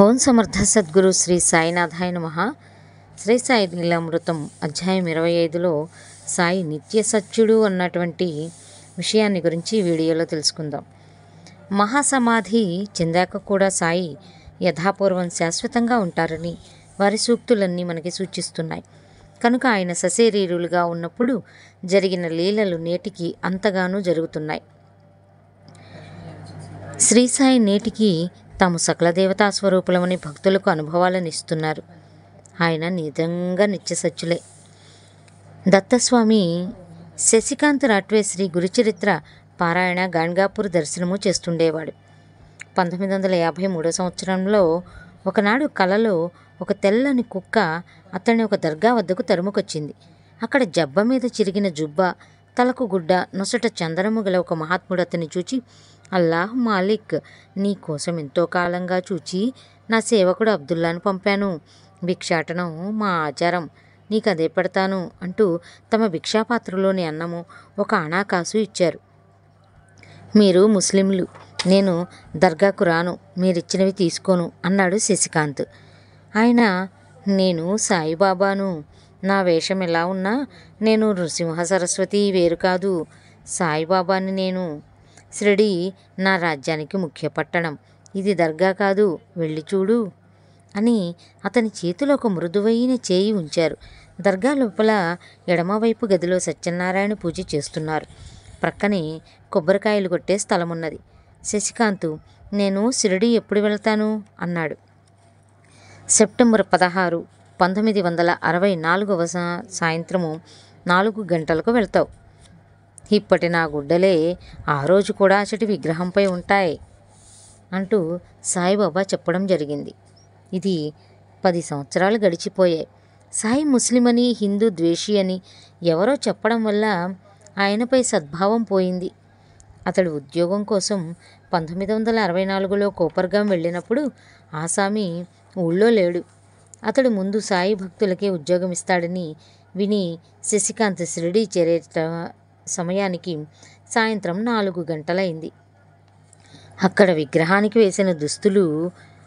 ఓం సమర్థ సద్గురు శ్రీ సాయినాథాయ నమః. శ్రీ సాయి లీలామృతం అధ్యాయం 25లో సాయి నిత్య సత్యుడు అన్నటువంటి విషయాన్ని గురించి ఈ వీడియోలో తెలుసుకుందాం. మహాసమాధి చెందాక కూడా సాయి యథాపూర్వం శాశ్వతంగా ఉంటారని వారి సూక్తులన్నీ మనకి సూచిస్తున్నాయి. కనుక ఆయన సశరీరులుగా ఉన్నప్పుడు జరిగిన లీలలు నేటికి అంతగానూ జరుగుతున్నాయి. శ్రీ సాయి నేటికి తాము సకల దేవతా స్వరూపులమని భక్తులకు అనుభవాలను ఇస్తున్నారు. ఆయన నిజంగా నిత్యసత్యులే. దత్తస్వామి శశికాంత్ రాట్వే శ్రీ గురుచరిత్ర పారాయణ గాణ్గాపూర్ దర్శనము చేస్తుండేవాడు. 1953 సంవత్సరంలో ఒకనాడు కలలో ఒక తెల్లని కుక్క అతన్ని ఒక దర్గా వద్దకు తరుముకొచ్చింది. అక్కడ జబ్బ మీద చిరిగిన జుబ్బ, తలకు గుడ్డ, నొసట చందనము గల ఒక మహాత్ముడు అతన్ని చూచి, అల్లాహ్ మాలిక్, నీ కోసం ఎంతో కాలంగా చూచి నా సేవకుడు అబ్దుల్లాను పంపాను. భిక్షాటనం మా ఆచారం, నీకు అదే పెడతాను అంటూ తమ భిక్షాపాత్రలోని అన్నము ఒక అణాకాసు ఇచ్చారు. మీరు ముస్లింలు, నేను దర్గాకు రాను, మీరిచ్చినవి తీసుకోను అన్నాడు శశికాంత్. ఆయన, నేను సాయిబాబాను, నా వేషం ఎలా ఉన్నా నేను నృసింహ సరస్వతి వేరు కాదు, సాయిబాబాని నేను. షిరిడి నా రాజ్యానికి ముఖ్య పట్టణం, ఇది దర్గా కాదు, వెళ్ళి చూడు అని అతని చేతిలో ఒక మృదువైన చేయి ఉంచారు. దర్గా లోపల ఎడమవైపు గదిలో సత్యనారాయణ పూజ చేస్తున్నారు. ప్రక్కనే కొబ్బరికాయలు కొట్టే స్థలం ఉన్నది. శశికాంత్, నేను షిరిడి ఎప్పుడు వెళ్తాను అన్నాడు. సెప్టెంబర్ 16, 1964 సాయంత్రము 4 గంటలకు వెళ్తావు. ఇప్పటి నా గుడ్డలే ఆ రోజు కూడా అచటి విగ్రహంపై ఉంటాయి అంటూ సాయిబాబా చెప్పడం జరిగింది. ఇది 10 సంవత్సరాలు గడిచిపోయాయి. సాయి ముస్లిం అని, హిందూ ద్వేషి అని ఎవరో చెప్పడం వల్ల ఆయనపై సద్భావం పోయింది. అతడు ఉద్యోగం కోసం 1964లో కోపర్గాం వెళ్ళినప్పుడు ఆసామి ఊళ్ళో లేడు. అతడు ముందు సాయి భక్తులకే ఉద్యోగం ఇస్తాడని విని శశికాంత్ షిరిడి చేరే సమయానికి సాయంత్రం 4 గంటలైంది. అక్కడ విగ్రహానికి వేసిన దుస్తులు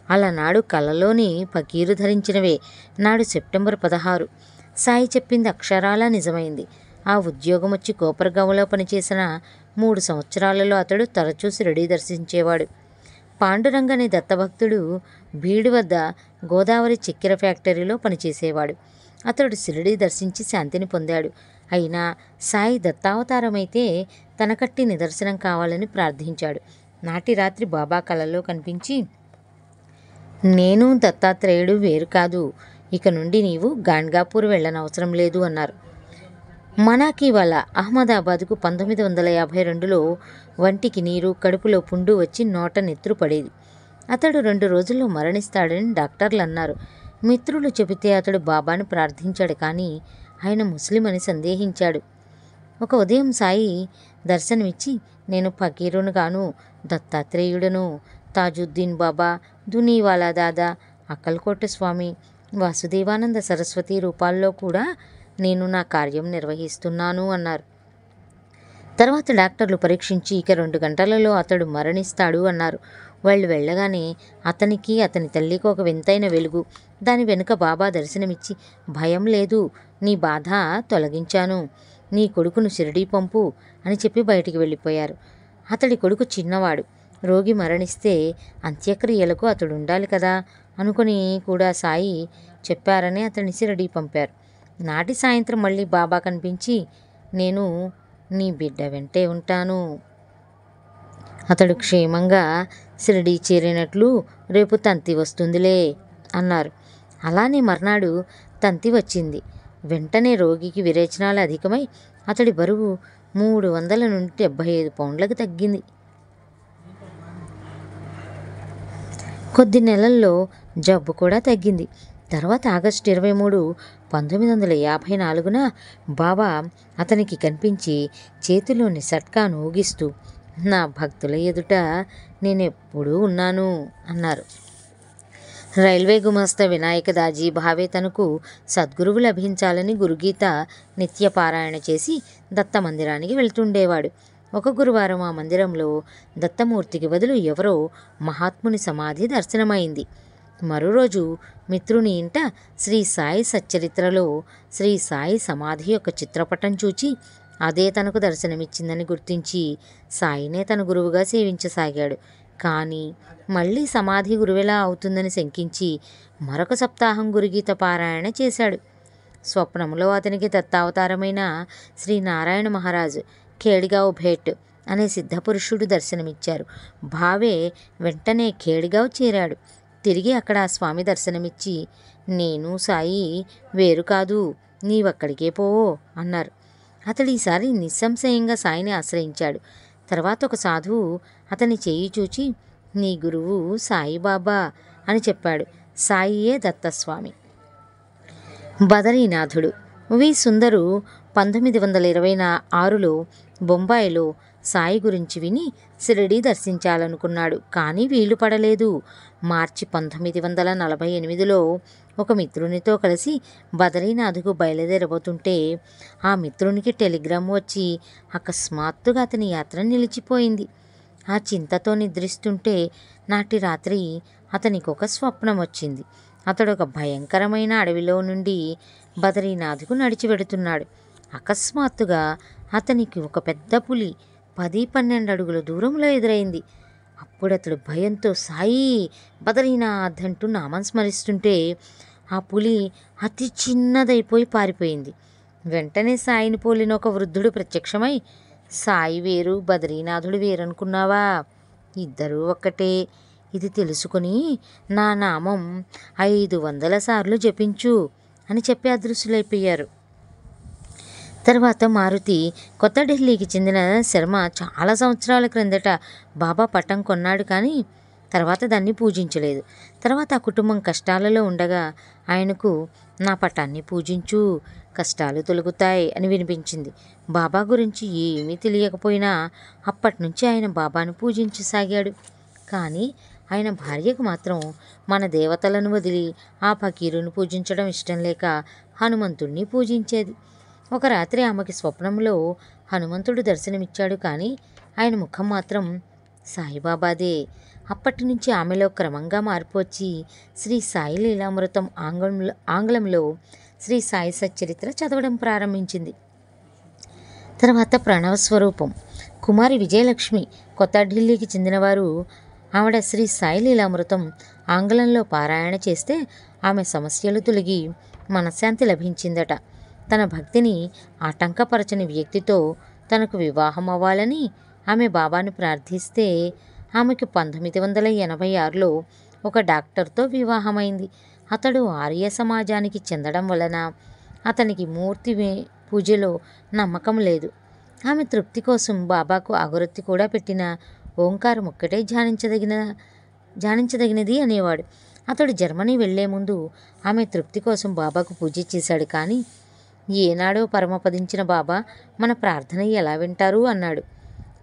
అలనాడు కలలోని పకీరు ధరించినవే. నాడు సెప్టెంబర్ 16. సాయి చెప్పింది అక్షరాలా నిజమైంది. ఆ ఉద్యోగం వచ్చి కోపర్గాంలో పనిచేసిన 3 సంవత్సరాలలో అతడు తరచూ షిరిడి దర్శించేవాడు. పాండురంగ అనే దత్తభక్తుడు బీడు వద్ద గోదావరి చక్కెర ఫ్యాక్టరీలో పనిచేసేవాడు. అతడు షిరిడి దర్శించి శాంతిని పొందాడు. అయినా సాయి దత్తావతారమైతే తన కట్టి నిదర్శనం కావాలని ప్రార్థించాడు. నాటి రాత్రి బాబా కలలో కనిపించి, నేను దత్తాత్రేయుడు వేరు కాదు, ఇక నుండి నీవు గాణ్గాపూర్ వెళ్ళనవసరం లేదు అన్నారు. మనాకీవాలా అహ్మదాబాద్కు 1952లో వంటికి నీరు, కడుపులో పుండు వచ్చి నోట నెత్తురు పడేది. అతడు 2 రోజుల్లో మరణిస్తాడని డాక్టర్లు అన్నారు. మిత్రులు చెబితే అతడు బాబాను ప్రార్థించాడు, కానీ ఆయన ముస్లిం అని సందేహించాడు. ఒక ఉదయం సాయి దర్శనమిచ్చి, నేను ఫకీరును గాను, దత్తాత్రేయుడను, తాజుద్దీన్ బాబా, దునీవాలా దాదా, అక్కల్కోట స్వామి, వాసుదేవానంద సరస్వతి రూపాల్లో కూడా నేను నా కార్యం నిర్వహిస్తున్నాను అన్నారు. తర్వాత డాక్టర్లు పరీక్షించి ఇక 2 గంటలలో అతడు మరణిస్తాడు అన్నారు. వాళ్ళు వెళ్ళగానే అతనికి, అతని తల్లికి ఒక వింతైన వెలుగు. దాని వెనుక బాబా దర్శనమిచ్చి, భయం లేదు, నీ బాధ తొలగించాను, నీ కొడుకును షిరిడీ పంపు అని చెప్పి బయటికి వెళ్ళిపోయారు. అతడి కొడుకు చిన్నవాడు, రోగి మరణిస్తే అంత్యక్రియలకు అతడు ఉండాలి కదా అనుకుని కూడా సాయి చెప్పారని అతన్ని షిరిడీ పంపారు. నాటి సాయంత్రం మళ్ళీ బాబా కనిపించి, నేను నీ బిడ్డ వెంటే ఉంటాను, అతడు క్షేమంగా షిరిడీ చేరినట్లు రేపు తంతి వస్తుందిలే అన్నారు. అలానే మర్నాడు తంతి వచ్చింది. వెంటనే రోగికి విరేచనాలు అధికమై అతడి బరువు 300 నుండి 75 పౌండ్లకు తగ్గింది. కొద్ది నెలల్లో జబ్బు కూడా తగ్గింది. తర్వాత ఆగస్టు 23, 1954న బాబా అతనికి కనిపించి చేతిలోని సట్కాను ఊగిస్తూ, నా భక్తుల ఎదుట నేనెప్పుడూ ఉన్నాను అన్నారు. రైల్వే గుమస్తా వినాయక దాజీ భావే తనకు సద్గురువు లభించాలని గురుగీత నిత్య పారాయణ చేసి దత్త మందిరానికి వెళ్తుండేవాడు. ఒక గురువారం ఆ మందిరంలో దత్తమూర్తికి బదులు ఎవరో మహాత్ముని సమాధి దర్శనమైంది. మరో రోజు మిత్రుని ఇంట శ్రీ సాయి సచ్చరిత్రలో శ్రీ సాయి సమాధి యొక్క చిత్రపటం చూచి అదే తనకు దర్శనమిచ్చిందని గుర్తించి సాయినే తన గురువుగా సేవించసాగాడు. కానీ మళ్ళీ సమాధి గురువెలా అవుతుందని శంకించి మరొక సప్తాహం గురుగీత పారాయణ చేశాడు. స్వప్నంలో అతనికి దత్తావతారమైన శ్రీనారాయణ మహారాజు ఖేడిగావ్ భేట్ అనే సిద్ధపురుషుడు దర్శనమిచ్చారు. భావే వెంటనే ఖేడిగావ్ చేరాడు. తిరిగి అక్కడ ఆ స్వామి దర్శనమిచ్చి, నేను సాయి వేరు కాదు, నీవక్కడికే పోవో అన్నారు. అతడు ఈసారి నిస్సంశయంగా సాయిని ఆశ్రయించాడు. తర్వాత ఒక సాధువు అతని చేయి చూచి, నీ గురువు సాయిబాబా అని చెప్పాడు. సాయియే దత్తస్వామి. బదరీనాథుడు. వి సుందరు 1926లో బొంబాయిలో సాయి గురించి విని షిరిడీ దర్శించాలనుకున్నాడు. కానీ వీలు పడలేదు. మార్చి 1948లో ఒక మిత్రునితో కలిసి బదరీనాథ్కు బయలుదేరబోతుంటే ఆ మిత్రునికి టెలిగ్రామ్ వచ్చి అకస్మాత్తుగా అతని యాత్ర నిలిచిపోయింది. ఆ చింతతో నిద్రిస్తుంటే నాటి రాత్రి అతనికి ఒక స్వప్నం వచ్చింది. అతడు ఒక భయంకరమైన అడవిలో నుండి బదరీనాథ్కు నడిచి వెడుతున్నాడు. అకస్మాత్తుగా అతనికి ఒక పెద్ద పులి 10-12 అడుగుల దూరంలో ఎదురైంది. అప్పుడు అతడు భయంతో సాయి బదరీనాథ్ అంటూ నామం స్మరిస్తుంటే ఆ పులి అతి చిన్నదైపోయి పారిపోయింది. వెంటనే సాయిని పోలిన ఒక వృద్ధుడు ప్రత్యక్షమై, సాయి వేరు బదరీనాథుడు వేరనుకున్నావా? ఇద్దరూ ఒక్కటే. ఇది తెలుసుకుని నా నామం 500 సార్లు జపించు అని చెప్పి అదృశ్యులైపోయారు. తర్వాత మారుతి కొత్త ఢిల్లీకి చెందిన శర్మ చాలా సంవత్సరాల క్రిందట బాబా పటం కొన్నాడు. కానీ తర్వాత దాన్ని పూజించలేదు. తర్వాత ఆ కుటుంబం కష్టాలలో ఉండగా ఆయనకు నా పటాన్ని పూజించు, కష్టాలు తొలగుతాయి అని వినిపించింది. బాబా గురించి ఏమీ తెలియకపోయినా అప్పటి నుంచి ఆయన బాబాను పూజించసాగాడు. కానీ ఆయన భార్యకు మాత్రం మన దేవతలను వదిలి ఆ ఫకీరును పూజించడం ఇష్టం లేక హనుమంతుడిని పూజించేది. ఒక రాత్రి ఆమెకి స్వప్నంలో హనుమంతుడు దర్శనమిచ్చాడు. కానీ ఆయన ముఖం మాత్రం సాయిబాబాదే. అప్పటి నుంచి ఆమెలో క్రమంగా మార్పు వచ్చి శ్రీ సాయి లీలామృతం ఆంగ్లంలో శ్రీ సాయి సచ్చరిత్ర చదవడం ప్రారంభించింది. తర్వాత ప్రణవస్వరూపం. కుమారి విజయలక్ష్మి కొత్త ఢిల్లీకి చెందినవారు. ఆవిడ శ్రీ సాయి లీలామృతం ఆంగ్లంలో పారాయణ చేస్తే ఆమె సమస్యలు తొలగి మనశ్శాంతి లభించిందట. తన భక్తిని ఆటంకపరచని వ్యక్తితో తనకు వివాహం అవ్వాలని ఆమె బాబాను ప్రార్థిస్తే ఆమెకు 1986లో ఒక డాక్టర్తో వివాహమైంది. అతడు ఆర్య సమాజానికి చెందడం వలన అతనికి మూర్తి పూజలో నమ్మకం లేదు. ఆమె తృప్తి కోసం బాబాకు అగరొత్తి కూడా పెట్టిన ఓంకారం ఒక్కటే ధ్యానించదగినది అనేవాడు. అతడు జర్మనీ వెళ్లే ముందు ఆమె తృప్తి కోసం బాబాకు పూజ చేశాడు. కానీ ఏనాడో పరమపదించిన బాబా మన ప్రార్థన ఎలా వింటారు అన్నాడు.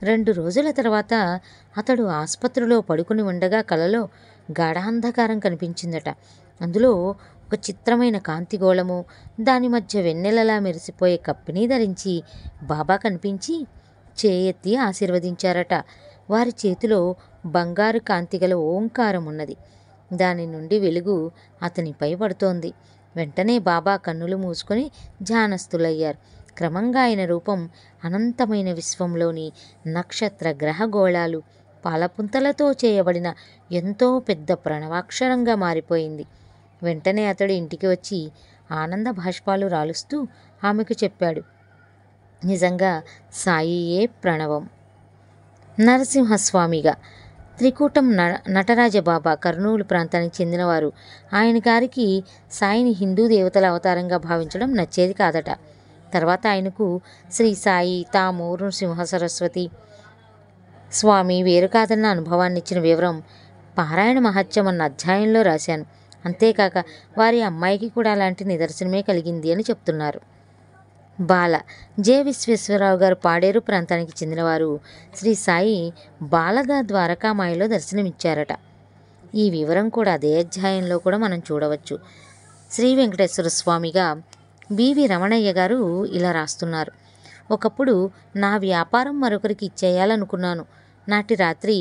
2 రోజుల తర్వాత అతడు ఆసుపత్రిలో పడుకుని ఉండగా కలలో గాఢాంధకారం కనిపించిందట. అందులో ఒక చిత్రమైన కాంతిగోళము, దాని మధ్య వెన్నెలలా మెరిసిపోయే కప్పిని ధరించి బాబా కనిపించి చేయెత్తి ఆశీర్వదించారట. వారి చేతిలో బంగారు కాంతిగల ఓంకారం ఉన్నది. దాని నుండి వెలుగు అతనిపై పడుతోంది. వెంటనే బాబా కన్నులు మూసుకొని ధ్యానస్థులయ్యారు. క్రమంగా ఆయన రూపం అనంతమైన విశ్వంలోని నక్షత్ర గ్రహగోళాలు పాలపుంతలతో చేయబడిన ఎంతో పెద్ద ప్రణవాక్షరంగా మారిపోయింది. వెంటనే అతడు ఇంటికి వచ్చి ఆనంద బాష్పాలు రాలుస్తూ ఆమెకు చెప్పాడు, నిజంగా సాయియే ప్రణవం. నరసింహస్వామిగా. త్రికూటం నటరాజబాబా కర్నూలు ప్రాంతానికి చెందినవారు. ఆయన గారికి సాయిని హిందూ దేవతల అవతారంగా భావించడం నచ్చేది కాదట. తర్వాత ఆయనకు శ్రీ సాయి, తాము, నృసింహ సరస్వతి స్వామి వేరు కాదన్న అనుభవాన్ని ఇచ్చిన వివరం పారాయణ మహత్యం అన్న అధ్యాయంలో రాశాను. అంతేకాక వారి అమ్మాయికి కూడా అలాంటి నిదర్శనమే కలిగింది అని చెప్తున్నారు. బాల. జె విశ్వేశ్వరరావు గారు పాడేరు ప్రాంతానికి చెందినవారు. శ్రీ సాయి బాలగా ద్వారకామాయిలో దర్శనమిచ్చారట. ఈ వివరం కూడా అదే అధ్యాయంలో కూడా మనం చూడవచ్చు. శ్రీ వెంకటేశ్వర స్వామిగా బివి రమణయ్య గారు ఇలా రాస్తున్నారు. ఒకప్పుడు నా వ్యాపారం మరొకరికి ఇచ్చేయాలనుకున్నాను. నాటి రాత్రి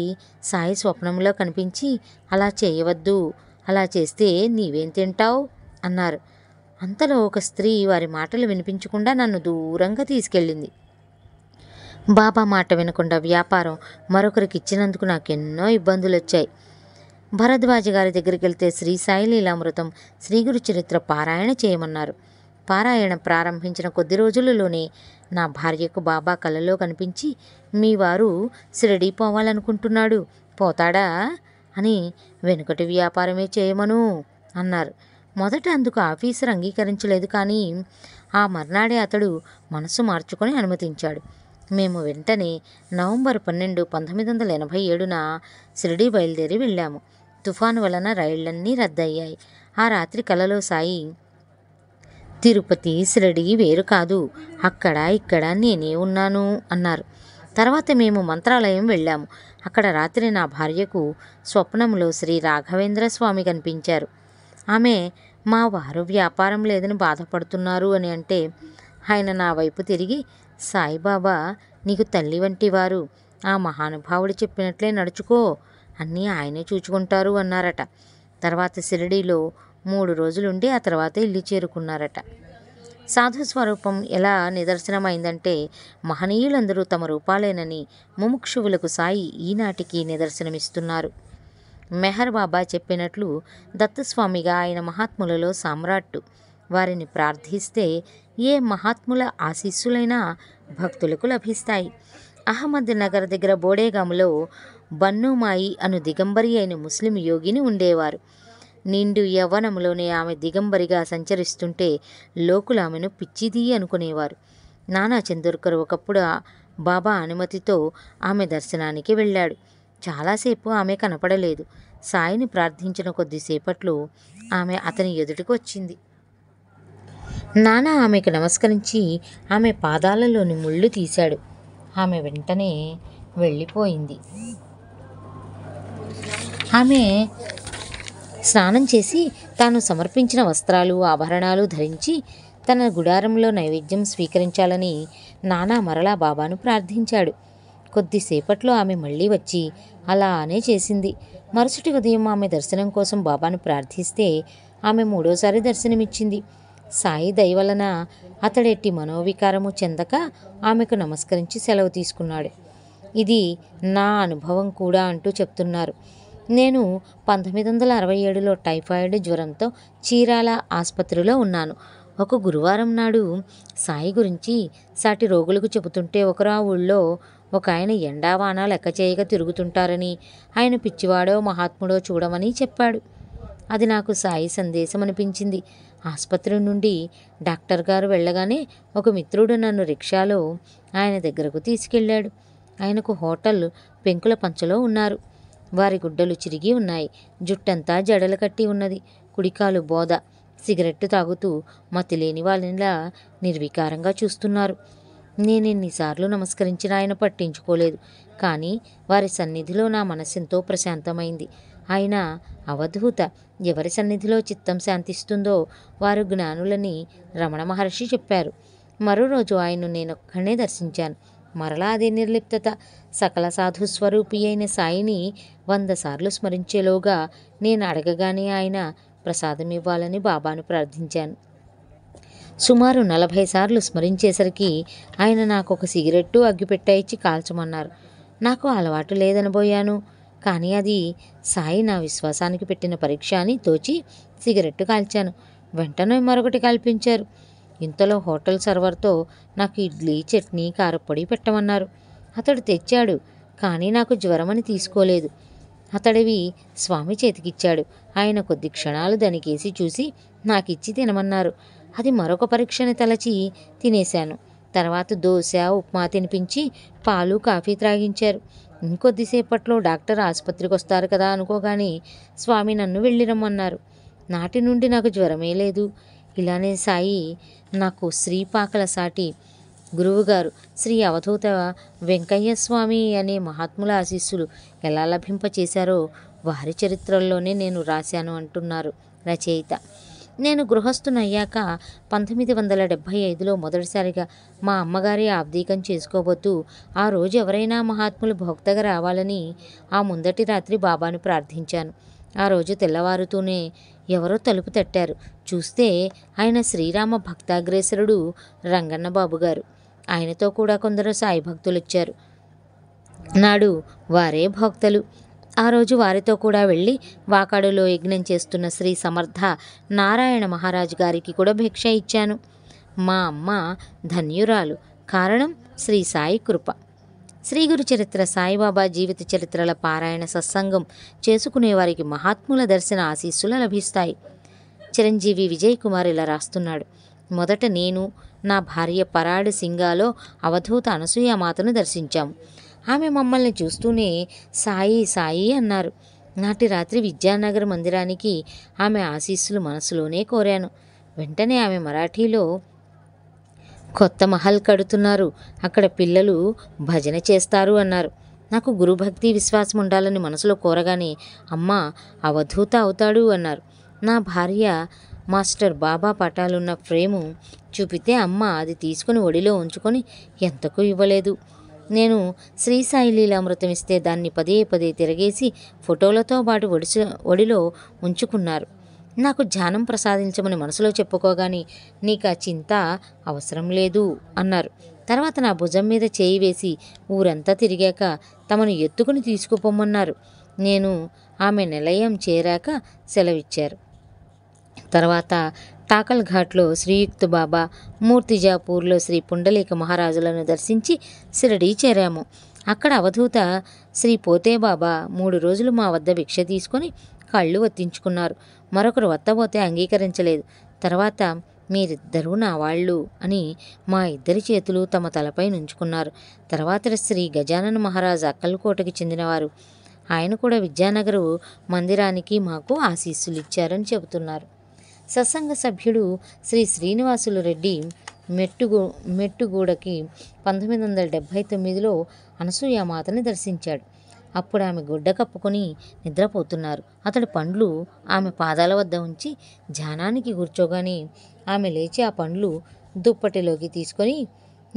సాయి స్వప్నంలో కనిపించి అలా చేయవద్దు, అలా చేస్తే నీవేం తింటావు అన్నారు. అంతలో ఒక స్త్రీ వారి మాటలు వినిపించకుండా నన్ను దూరంగా తీసుకెళ్ళింది. బాబా మాట వినకుండా వ్యాపారం మరొకరికి ఇచ్చినందుకు నాకెన్నో ఇబ్బందులు వచ్చాయి. భరద్వాజ గారి దగ్గరికి వెళ్తే శ్రీ సాయి లీలామృతం, శ్రీ గురు చరిత్ర పారాయణ చేయమన్నారు. పారాయణ ప్రారంభించిన కొద్ది రోజులలోనే నా భార్యకు బాబా కలలో కనిపించి, మీ వారు షిరిడీ పోవాలనుకుంటున్నాడు, పోతాడా అని వెనుకటి వ్యాపారమే చేయమను అన్నారు. మొదట అందుకు ఆఫీసర్ అంగీకరించలేదు, కానీ ఆ మర్నాడే అతడు మనసు మార్చుకొని అనుమతించాడు. మేము వెంటనే నవంబర్ 12, 1987న షిరిడీ బయలుదేరి వెళ్ళాము. తుఫాను వలన రైళ్లన్నీ రద్దయ్యాయి. ఆ రాత్రి కలలో సాయి, తిరుపతి షిరిడీ వేరు కాదు, అక్కడ ఇక్కడ నేనే ఉన్నాను అన్నారు. తర్వాత మేము మంత్రాలయం వెళ్ళాము. అక్కడ రాత్రి నా భార్యకు స్వప్నంలో శ్రీ రాఘవేంద్ర స్వామి కనిపించారు. ఆమె మా వారు వ్యాపారం లేదని బాధపడుతున్నారు అని అంటే, ఆయన నా వైపు తిరిగి, సాయిబాబా నీకు తల్లి వంటి వారు, ఆ మహానుభావుడు చెప్పినట్లే నడుచుకో, అన్నీ ఆయనే చూచుకుంటారు అన్నారట. తర్వాత షిరిడీలో 3 రోజులుండి ఆ తర్వాత ఇల్లు చేరుకున్నారట. సాధు స్వరూపం ఎలా నిదర్శనమైందంటే, మహనీయులందరూ తమ రూపాలేనని ముముక్షువులకు సాయి ఈనాటికి నిదర్శనమిస్తున్నారు. మెహర్ బాబా చెప్పినట్లు దత్తస్వామిగా ఆయన మహాత్ములలో సామ్రాట్టు. వారిని ప్రార్థిస్తే ఏ మహాత్ముల ఆశీస్సులైనా భక్తులకు లభిస్తాయి. అహ్మద్ నగర్ దగ్గర బోడేగాములో బన్నుమాయి అను దిగంబరి అయిన ముస్లిం యోగిని ఉండేవారు. నిండు యవ్వనంలోనే ఆమె దిగంబరిగా సంచరిస్తుంటే లోకులు ఆమెను పిచ్చిది అనుకునేవారు. నానా చందోర్కర్ ఒకప్పుడు బాబా అనుమతితో ఆమె దర్శనానికి వెళ్ళాడు. చాలాసేపు ఆమె కనపడలేదు. సాయిని ప్రార్థించిన కొద్దిసేపట్లో ఆమె అతని ఎదుటికి వచ్చింది. నానా ఆమెకు నమస్కరించి ఆమె పాదాలలోని ముళ్ళు తీశాడు. ఆమె వెంటనే వెళ్ళిపోయింది. ఆమె స్నానం చేసి తాను సమర్పించిన వస్త్రాలు, ఆభరణాలు ధరించి తన గుడారంలో నైవేద్యం స్వీకరించాలని నానా మరలా బాబాను ప్రార్థించాడు. కొద్దిసేపట్లో ఆమె మళ్ళీ వచ్చి అలానే చేసింది. మరుసటి ఉదయం ఆమె దర్శనం కోసం బాబాను ప్రార్థిస్తే ఆమె 3వసారి దర్శనమిచ్చింది. సాయి దయవలన అతడెట్టి మనోవికారము చెందక ఆమెకు నమస్కరించి సెలవు తీసుకున్నాడు. ఇది నా అనుభవం కూడా అంటూ చెప్తున్నారు. నేను 1967లో టైఫాయిడ్ జ్వరంతో చీరాల ఆసుపత్రిలో ఉన్నాను. ఒక గురువారం నాడు సాయి గురించి సాటి రోగులకు చెబుతుంటే ఒకరు ఆ ఊళ్ళో ఒక ఆయన ఎండావాన లెక్క చేయక తిరుగుతుంటారని, ఆయన పిచ్చివాడో మహాత్ముడో చూడమని చెప్పాడు. అది నాకు సాయి సందేశం అనిపించింది. ఆసుపత్రి నుండి డాక్టర్ గారు వెళ్ళగానే ఒక మిత్రుడు నన్ను రిక్షాలో ఆయన దగ్గరకు తీసుకెళ్ళాడు. ఆయనకు హోటల్ పెంకుల పంచలో ఉన్నారు. వారి గుడ్డలు చిరిగి ఉన్నాయి. జుట్టంతా జడలు కట్టి ఉన్నది. కుడికాలు బోద. సిగరెట్టు తాగుతూ మతిలేని వాళ్ళలా నిర్వికారంగా చూస్తున్నారు. నేనెన్నిసార్లు నమస్కరించిన ఆయన పట్టించుకోలేదు. కానీ వారి సన్నిధిలో నా మనసెంతో ప్రశాంతమైంది. ఆయన అవధూత. ఎవరి సన్నిధిలో చిత్తం శాంతిస్తుందో వారు జ్ఞానులని రమణ మహర్షి చెప్పారు. మరో రోజు ఆయన్ను నేనొక్కనే దర్శించాను. మరలా అదే నిర్లిప్తత. సకల సాధు స్వరూపి అయిన సాయిని 100 సార్లు స్మరించేలోగా నేను అడగగానే ఆయన ప్రసాదం ఇవ్వాలని బాబాను ప్రార్థించాను. సుమారు 40 సార్లు స్మరించేసరికి ఆయన నాకు ఒక సిగరెట్టు అగ్గిపెట్ట ఇచ్చి కాల్చమన్నారు. నాకు అలవాటు లేదనబోయాను. కానీ అది సాయి నా విశ్వాసానికి పెట్టిన పరీక్ష అని తోచి సిగరెట్టు కాల్చాను. వెంటనే మరొకటి కల్పించారు. ఇంతలో హోటల్ సర్వర్తో నాకు ఇడ్లీ, చట్నీ, కారపొడి పెట్టమన్నారు. అతడు తెచ్చాడు. కానీ నాకు జ్వరమని తీసుకోలేదు. అతడివి స్వామి చేతికిచ్చాడు. ఆయన కొద్ది క్షణాలు దానికేసి చూసి నాకిచ్చి తినమన్నారు. అది మరొక పరీక్షని తలచి తినేశాను. తర్వాత దోశ, ఉప్మా తినిపించి పాలు, కాఫీ త్రాగించారు. ఇంకొద్దిసేపట్లో డాక్టర్ ఆసుపత్రికి వస్తారు కదా అనుకోగానే స్వామి నన్ను వెళ్ళిరమ్మన్నారు. నాటి నుండి నాకు జ్వరమే లేదు. ఇలానే సాయి నాకు శ్రీపాకల సాటి గురువుగారు శ్రీ అవధూత వెంకయ్య స్వామి అనే మహాత్ముల ఆశీస్సులు ఎలా లభింపచేశారో వారి చరిత్రల్లోనే నేను రాశాను అంటున్నారు రచయిత. నేను గృహస్థునయ్యాక 1975లో మొదటిసారిగా మా అమ్మగారి ఆబ్దీకం చేసుకోబోతూ ఆ రోజు ఎవరైనా మహాత్ములు భోక్తగా రావాలని ఆ ముందటి రాత్రి బాబాను ప్రార్థించాను. ఆ రోజు తెల్లవారుతూనే ఎవరో తలుపు తట్టారు. చూస్తే ఆయన శ్రీరామ భక్తాగ్రేసరుడు రంగన్న బాబు గారు. ఆయనతో కూడా కొందరు సాయి భక్తులొచ్చారు. నాడు వారే భక్తులు. ఆ రోజు వారితో కూడా వెళ్ళి వాకాడులో యజ్ఞం చేస్తున్న శ్రీ సమర్థ నారాయణ మహారాజు గారికి కూడా భిక్ష ఇచ్చాను. మా అమ్మ ధన్యురాలు. కారణం శ్రీ సాయి కృప. శ్రీ గురు చరిత్ర, సాయిబాబా జీవిత చరిత్రల పారాయణ సత్సంగం చేసుకునే వారికి మహాత్ముల దర్శన ఆశీస్సులు లభిస్తాయి. చిరంజీవి విజయ్ కుమార్ ఇలా రాస్తున్నాడు. మొదట నేను, నా భార్య పరాడు సింగాలో అవధూత అనసూయమాతను దర్శించాము. ఆమె మమ్మల్ని చూస్తూనే సాయి సాయి అన్నారు. నాటి రాత్రి విద్యానగర్ మందిరానికి ఆమె ఆశీస్సులు మనసులోనే కోరాను. వెంటనే ఆమె మరాఠీలో కొత్త మహల్ కడుతున్నారు, అక్కడ పిల్లలు భజన చేస్తారు అన్నారు. నాకు గురుభక్తి విశ్వాసం ఉండాలని మనసులో కోరగానే అమ్మ అవధూత అవుతాడు అన్నారు. నా భార్య మాస్టర్ బాబా పటాలున్న ఫ్రేము చూపితే అమ్మ అది తీసుకుని ఒడిలో ఉంచుకొని ఎంతకు ఇవ్వలేదు. నేను శ్రీ సాయి లీలామృతం ఇస్తే దాన్ని పదే పదే తిరగేసి ఫోటోలతో పాటు ఒడిలో ఉంచుకున్నారు. నాకు ధ్యానం ప్రసాదించమని మనసులో చెప్పుకోగానే నీకు ఆ చింత అవసరం లేదు అన్నారు. తర్వాత నా భుజం మీద చేయి వేసి ఊరంతా తిరిగాక తమను ఎత్తుకుని తీసుకుపోమన్నారు. నేను ఆమె నిలయం చేరాక సెలవిచ్చారు. తర్వాత టాకల్ ఘాట్లో శ్రీయుక్త బాబా, మూర్తిజాపూర్లో శ్రీ పుండలీక మహారాజులను దర్శించి షిరిడీ చేరాము. అక్కడ అవధూత శ్రీ పోతే బాబా 3 రోజులు మా వద్ద భిక్ష తీసుకొని కళ్ళు వత్తించుకున్నారు. మరొకరు వత్తబోతే అంగీకరించలేదు. తర్వాత మీరిద్దరూ నా వాళ్ళు అని మా ఇద్దరి చేతులు తమ తలపై నుంచుకున్నారు. తర్వాత శ్రీ గజానన మహారాజు అక్కల్కోటకి చెందినవారు. ఆయన కూడా విద్యానగరు మందిరానికి మాకు ఆశీస్సులు ఇచ్చారని చెబుతున్నారు. సత్సంగ సభ్యుడు శ్రీ శ్రీనివాసులు రెడ్డి మెట్టుగూడకి 1979లో అనసూయమాతని దర్శించాడు. అప్పుడు ఆమె గుడ్డ కప్పుకొని నిద్రపోతున్నారు. అతడి పండ్లు ఆమె పాదాల వద్ద ఉంచి ధ్యానానికి కూర్చోగానే ఆమె లేచి ఆ పండ్లు దుప్పటిలోకి తీసుకొని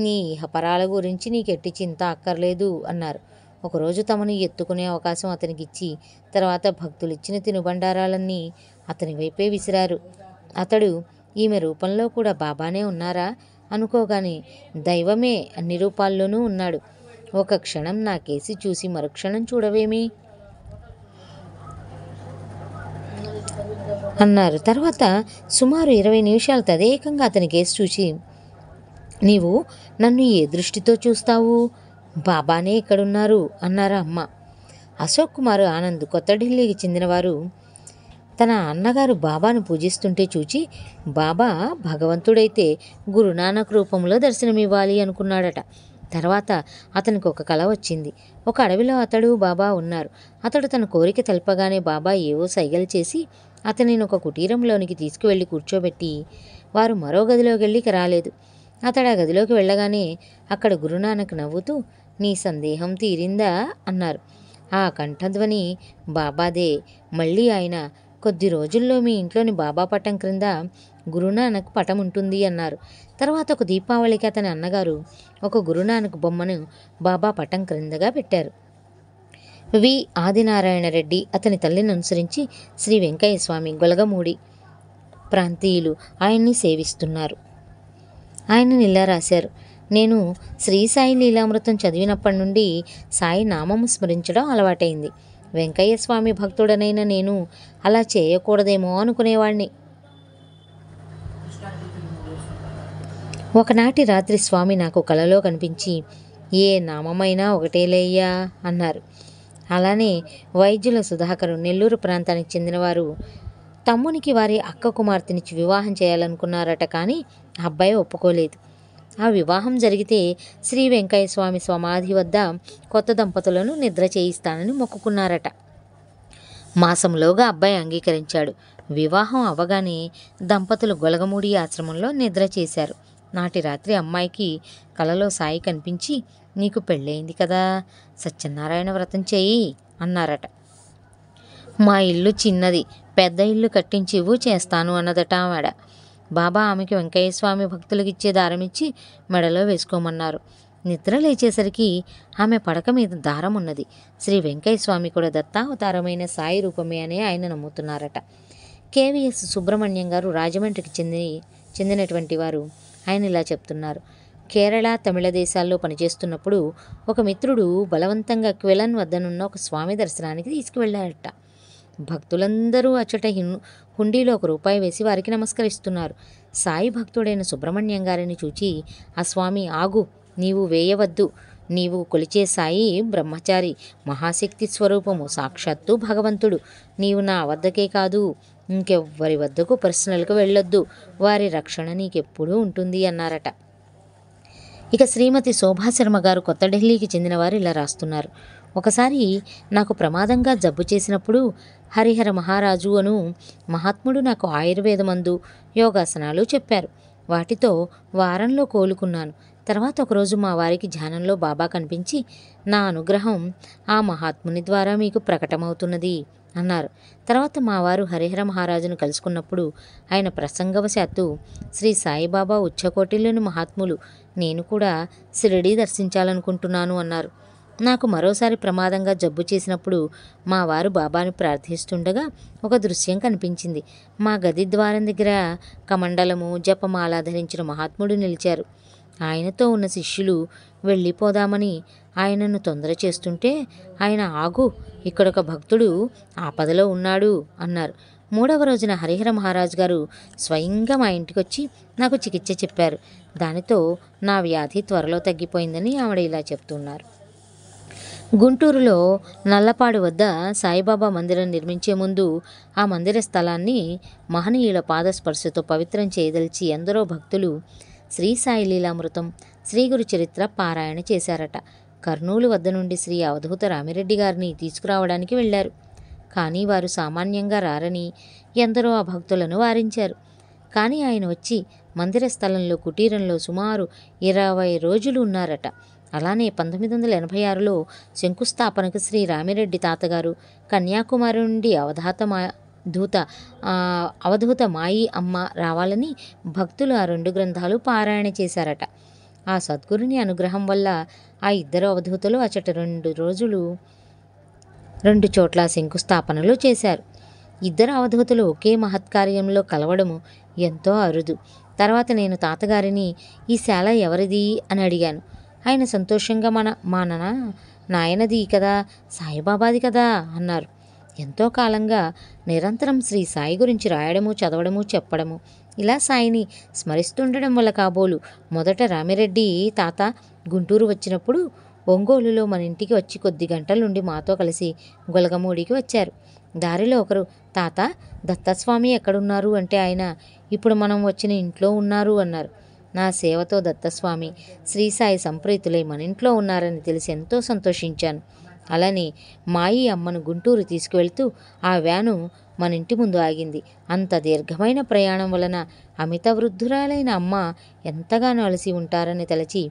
నీ ఇహపరాల గురించి నీకెట్టి చింత అక్కర్లేదు అన్నారు. ఒకరోజు తమను ఎత్తుకునే అవకాశం అతనికి ఇచ్చి తర్వాత భక్తులిచ్చిన తినుబండారాలన్నీ అతని వైపే విసిరారు. అతడు ఈమె రూపంలో కూడా బాబానే ఉన్నారా అనుకోగానే దైవమే అన్ని రూపాల్లోనూ ఉన్నాడు. ఒక క్షణం నా కేసి చూసి మరుక్షణం చూడవేమి అన్నారు. తర్వాత సుమారు 20 నిమిషాలు తదేకంగా అతని కేసి చూసి నీవు నన్ను ఏ దృష్టితో చూస్తావు, బాబానే ఇక్కడున్నారు అన్నారా అమ్మ. అశోక్ కుమార్ ఆనంద్ కొత్త ఢిల్లీకి చెందినవారు తన అన్నగారు బాబాను పూజిస్తుంటే చూచి బాబా భగవంతుడైతే గురునానక్ రూపంలో దర్శనమివ్వాలి అనుకున్నాడట. తర్వాత అతనికి ఒక కల వచ్చింది. ఒక అడవిలో అతడు బాబా ఉన్నారు. అతడు తన కోరిక తెలపగానే బాబా ఏవో సైగలు చేసి అతనిని ఒక కుటీరంలోనికి తీసుకువెళ్ళి కూర్చోబెట్టి వారు మరో గదిలోకి వెళ్ళి రాలేదు. అతడు ఆ గదిలోకి వెళ్ళగానే అక్కడ గురునానక్ నవ్వుతూ నీ సందేహం తీరిందా అన్నారు. ఆ కంఠధ్వని బాబాదే. మళ్ళీ ఆయన కొద్ది రోజుల్లో మీ ఇంట్లోని బాబా పటం క్రింద గురునానక్ పటం ఉంటుంది అన్నారు. తర్వాత ఒక దీపావళికి అతని అన్నగారు ఒక గురునానక్ బొమ్మను బాబా పటం క్రిందగా పెట్టారు. వి ఆదినారాయణ రెడ్డి అతని తల్లిని అనుసరించి శ్రీ వెంకయ్య స్వామి గొలగమూడి ప్రాంతీయులు ఆయన్ని సేవిస్తున్నారు. ఆయన ఇలా రాశారు. నేను శ్రీ సాయి లీలామృతం చదివినప్పటి నుండి సాయి నామము స్మరించడం అలవాటైంది. వెంకయ్య స్వామి భక్తుడనైన నేను అలా చేయకూడదేమో అనుకునేవాణ్ణి. ఒకనాటి రాత్రి స్వామి నాకు కలలో కనిపించి ఏ నామమైనా ఒకటేలేయ్యా అన్నారు. అలానే వైద్యుల సుధాకరు నెల్లూరు ప్రాంతానికి చెందినవారు తమ్మునికి వారి అక్క కుమార్తెనిచ్చి వివాహం చేయాలనుకున్నారట. కానీ అబ్బాయి ఒప్పుకోలేదు. ఆ వివాహం జరిగితే శ్రీ వెంకయ్య స్వామి సమాధి వద్ద కొత్త దంపతులను నిద్ర చేయిస్తానని మొక్కుకున్నారట. మాసంలోగా అబ్బాయి అంగీకరించాడు. వివాహం అవ్వగానే దంపతులు గొలగమూడి ఆశ్రమంలో నిద్ర చేశారు. నాటి రాత్రి అమ్మాయికి కలలో సాయి కనిపించి నీకు పెళ్ళయింది కదా, సత్యనారాయణ వ్రతం చేయి అన్నారట. మా ఇల్లు చిన్నది, పెద్ద ఇల్లు కట్టించి ఇవ్వు చేస్తాను అన్నదట ఆమెడ. బాబా ఆమెకి వెంకయ్య స్వామి భక్తులకు ఇచ్చే దారం ఇచ్చి మెడలో వేసుకోమన్నారు. నిద్ర లేచేసరికి ఆమె పడక మీద దారం ఉన్నది. శ్రీ వెంకయ్య స్వామి కూడా దత్తావతారమైన సాయి రూపమే అని ఆయన నమ్ముతున్నారట. కేవీఎస్ సుబ్రహ్మణ్యం గారు రాజమండ్రికి చెందినటువంటి వారు. ఆయన ఇలా చెప్తున్నారు. కేరళ, తమిళ దేశాల్లో పనిచేస్తున్నప్పుడు ఒక మిత్రుడు బలవంతంగా క్వెలన్ వద్దనున్న ఒక స్వామి దర్శనానికి తీసుకువెళ్ళారట. భక్తులందరూ అచ్చట హుండీలో ₹1 వేసి వారికి నమస్కరిస్తున్నారు. సాయి భక్తుడైన సుబ్రహ్మణ్యం గారిని చూచి ఆ స్వామి, ఆగు, నీవు వేయవద్దు, నీవు కొలిచే సాయి బ్రహ్మచారి, మహాశక్తి స్వరూపము, సాక్షాత్తు భగవంతుడు. నీవు నా వద్దకే కాదు ఇంకెవ్వరి వద్దకు పర్సనల్గా వెళ్ళొద్దు, వారి రక్షణ నీకెప్పుడూ ఉంటుంది అన్నారట. ఇక శ్రీమతి శోభాశర్మ గారు కొత్త ఢిల్లీకి చెందినవారు ఇలా రాస్తున్నారు. ఒకసారి నాకు ప్రమాదంగా జబ్బు చేసినప్పుడు హరిహర మహారాజు అను మహాత్ముడు నాకు ఆయుర్వేద మందు, యోగాసనాలు చెప్పారు. వాటితో వారంలో కోలుకున్నాను. తర్వాత ఒకరోజు మా వారికి ధ్యానంలో బాబా కనిపించి, నా అనుగ్రహం ఆ మహాత్ముని ద్వారా మీకు ప్రకటమవుతున్నది అన్నారు. తర్వాత మా వారు హరిహర మహారాజును కలుసుకున్నప్పుడు ఆయన ప్రసంగవశాత్తు, శ్రీ సాయిబాబా ఉచ్చకోటిలోని మహాత్ములు, నేను కూడా షిరిడీ దర్శించాలనుకుంటున్నాను అన్నారు. నాకు మరోసారి ప్రమాదంగా జబ్బు చేసినప్పుడు మా వారు బాబాను ప్రార్థిస్తుండగా ఒక దృశ్యం కనిపించింది. మా గది ద్వారం దగ్గర కమండలము, జపమాల ధరించిన మహాత్ముడు నిలిచారు. ఆయనతో ఉన్న శిష్యులు వెళ్ళిపోదామని ఆయనను తొందర చేస్తుంటే ఆయన, ఆగు, ఇక్కడొక భక్తుడు ఆపదలో ఉన్నాడు అన్నారు. 3వ రోజున హరిహర మహారాజు గారు స్వయంగా మా ఇంటికి వచ్చి నాకు చికిత్స చెప్పారు. దానితో నా వ్యాధి త్వరలో తగ్గిపోయిందని ఆవిడ ఇలా చెప్తున్నారు. గుంటూరులో నల్లపాడు వద్ద సాయిబాబా మందిరం నిర్మించే ముందు ఆ మందిర స్థలాన్ని మహనీయుల పాదస్పర్శతో పవిత్రం చేయదలిచి ఎందరో భక్తులు శ్రీ సాయి లీలామృతం, శ్రీ గురు చరిత్ర పారాయణ చేశారట. కర్నూలు వద్ద నుండి శ్రీ అవధూత రామిరెడ్డి గారిని తీసుకురావడానికి వెళ్ళారు. కానీ వారు సామాన్యంగా రారని ఎందరో ఆ భక్తులను వారించారు. కానీ ఆయన వచ్చి మందిర స్థలంలో కుటీరంలో సుమారు 20 రోజులు ఉన్నారట. అలానే 1986లో శంకుస్థాపనకు శ్రీ రామిరెడ్డి తాతగారు కన్యాకుమారి నుండి అవధూత మాయి అమ్మ రావాలని భక్తులు ఆ 2 గ్రంథాలు పారాయణ చేశారట. ఆ సద్గురుని అనుగ్రహం వల్ల ఆ ఇద్దరు అవధూతలు అచట 2 రోజులు 2 చోట్ల శంకుస్థాపనలు చేశారు. ఇద్దరు అవధూతలు ఒకే మహత్కార్యంలో కలవడము ఎంతో అరుదు. తర్వాత నేను తాతగారిని, ఈ శాల ఎవరిది అని అడిగాను. ఆయన సంతోషంగా మా నాయనది కదా, సాయిబాబాది కదా అన్నారు. ఎంతో కాలంగా నిరంతరం శ్రీ సాయి గురించి రాయడము, చదవడము, చెప్పడము, ఇలా సాయిని స్మరిస్తుండడం వల్ల కాబోలు మొదట రామిరెడ్డి తాత గుంటూరు వచ్చినప్పుడు ఒంగోలులో మన ఇంటికి వచ్చి కొద్ది గంటలుండి మాతో కలిసి గొలగమూడికి వచ్చారు. దారిలో ఒకరు, తాత, దత్తస్వామి ఎక్కడున్నారు అంటే ఆయన, ఇప్పుడు మనం వచ్చిన ఇంట్లో ఉన్నారు అన్నారు. నా సేవతో దత్తస్వామి, శ్రీసాయి సంప్రీతులై మన ఇంట్లో ఉన్నారని తెలిసి ఎంతో సంతోషించాను. అలానే మాయి అమ్మను గుంటూరు తీసుకువెళ్తూ ఆ వ్యాను మన ఇంటి ముందు ఆగింది. అంత దీర్ఘమైన ప్రయాణం వలన అమిత వృద్ధురాలైన అమ్మ ఎంతగానో అలసి ఉంటారని తలచి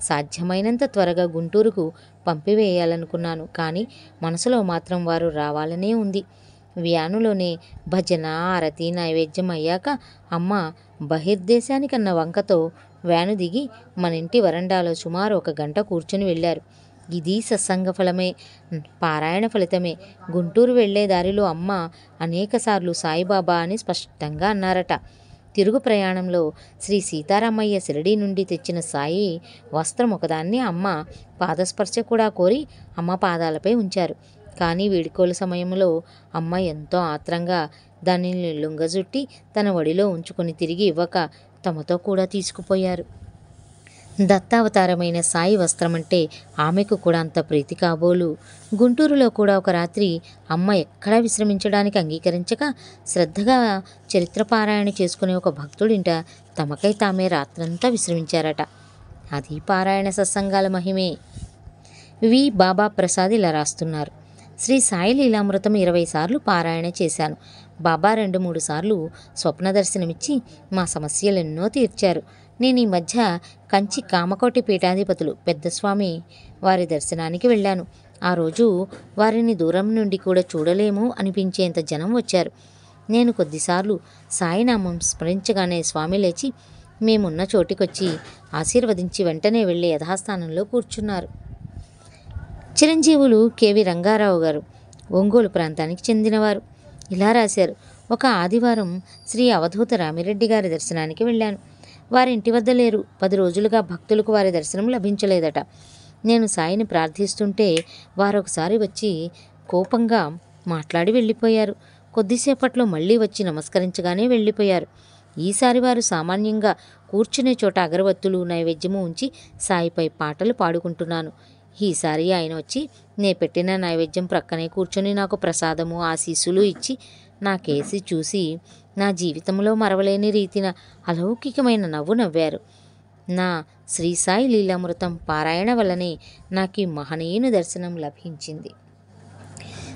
సాధ్యమైనంత త్వరగా గుంటూరుకు పంపివేయాలనుకున్నాను. కానీ మనసులో మాత్రం వారు రావాలనే ఉంది. వ్యానులోనే భజన, ఆరతి, నైవేద్యం అయ్యాక అమ్మ బహిర్దేశానికన్న వంకతో వ్యాను దిగి మన ఇంటి వరండాలో సుమారు 1 గంట కూర్చుని వెళ్ళారు. ఇది సత్సంగ ఫలమే, పారాయణ ఫలితమే. గుంటూరు వెళ్లే దారిలో అమ్మ అనేకసార్లు సాయిబాబా అని స్పష్టంగా అన్నారట. తిరుగు ప్రయాణంలో శ్రీ సీతారామయ్య షిరిడీ నుండి తెచ్చిన సాయి వస్త్రం ఒకదాన్ని అమ్మ పాదస్పర్శ కూడా కోరి అమ్మ పాదాలపై ఉంచారు. కానీ వీడుకోలు సమయంలో అమ్మ ఎంతో ఆత్రంగా దానిని లుంగజుట్టి తన ఒడిలో ఉంచుకొని తిరిగి ఇవ్వక తమతో కూడా తీసుకుపోయారు. దత్తావతారమైన సాయి వస్త్రమంటే ఆమెకు కూడా అంత ప్రీతి కాబోలు. గుంటూరులో కూడా ఒక రాత్రి అమ్మ ఎక్కడా విశ్రమించడానికి అంగీకరించక శ్రద్ధగా చరిత్రపారాయణ చేసుకునే ఒక భక్తుడింట తమకై తామే రాత్రంతా విశ్రమించారట. అది పారాయణ సత్సంగాల మహిమే. వి బాబా ప్రసాద్ ఇలా రాస్తున్నారు. శ్రీ సాయి లీలామృతం 20 సార్లు పారాయణ చేశాను. బాబా 2-3 సార్లు స్వప్న దర్శనమిచ్చి మా సమస్యలెన్నో తీర్చారు. నేను ఈ మధ్య కంచి కామకోటి పీఠాధిపతులు పెద్దస్వామి వారి దర్శనానికి వెళ్ళాను. ఆ రోజు వారిని దూరం నుండి కూడా చూడలేము అనిపించేంత జనం వచ్చారు. నేను కొద్దిసార్లు సాయినామం స్మరించగానే స్వామి లేచి, మేమున్న చోటికొచ్చి ఆశీర్వదించి వెంటనే వెళ్ళి యథాస్థానంలో కూర్చున్నారు. చిరంజీవులు కెవి రంగారావు గారు ఒంగోలు ప్రాంతానికి చెందినవారు. ఇలా రాశారు: ఒక ఆదివారం శ్రీ అవధూత రామిరెడ్డి గారి దర్శనానికి వెళ్ళాను. వారి ఇంటి వద్ద లేరు. 10 రోజులుగా భక్తులకు వారి దర్శనం లభించలేదట. నేను సాయిని ప్రార్థిస్తుంటే వారొకసారి వచ్చి కోపంగా మాట్లాడి వెళ్ళిపోయారు. కొద్దిసేపట్లో మళ్ళీ వచ్చి నమస్కరించగానే వెళ్ళిపోయారు. ఈసారి వారు సామాన్యంగా కూర్చునే చోట అగరవత్తులు నైవేద్యము ఉంచి సాయిపై పాటలు పాడుకుంటున్నాను. ఈసారి ఆయన వచ్చి నే పెట్టిన నైవేద్యం ప్రక్కనే కూర్చొని నాకు ప్రసాదము ఆశీస్సులు ఇచ్చి నాకేసి చూసి నా జీవితంలో మరవలేని రీతిన అలౌకికమైన నవ్వు నవ్వారు. నా శ్రీ సాయి లీలామృతం పారాయణ వల్లనే నాకు ఈ మహనీయుని దర్శనం లభించింది.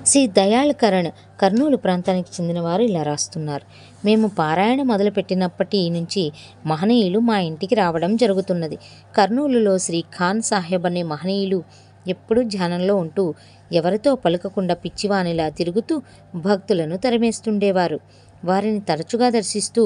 శ్రీ దయాళ్ కరణ్ కర్నూలు ప్రాంతానికి చెందినవారు ఇలా రాస్తున్నారు: మేము పారాయణ మొదలుపెట్టినప్పటి నుంచి మహనీయులు మా ఇంటికి రావడం జరుగుతున్నది. కర్నూలులో శ్రీ ఖాన్ సాహెబ్ అనే మహనీయులు ఎప్పుడూ ధ్యానంలో ఉంటూ ఎవరితో పలుకకుండా పిచ్చివానిలా తిరుగుతూ భక్తులను తరిమేస్తుండేవారు. వారిని తరచుగా దర్శిస్తూ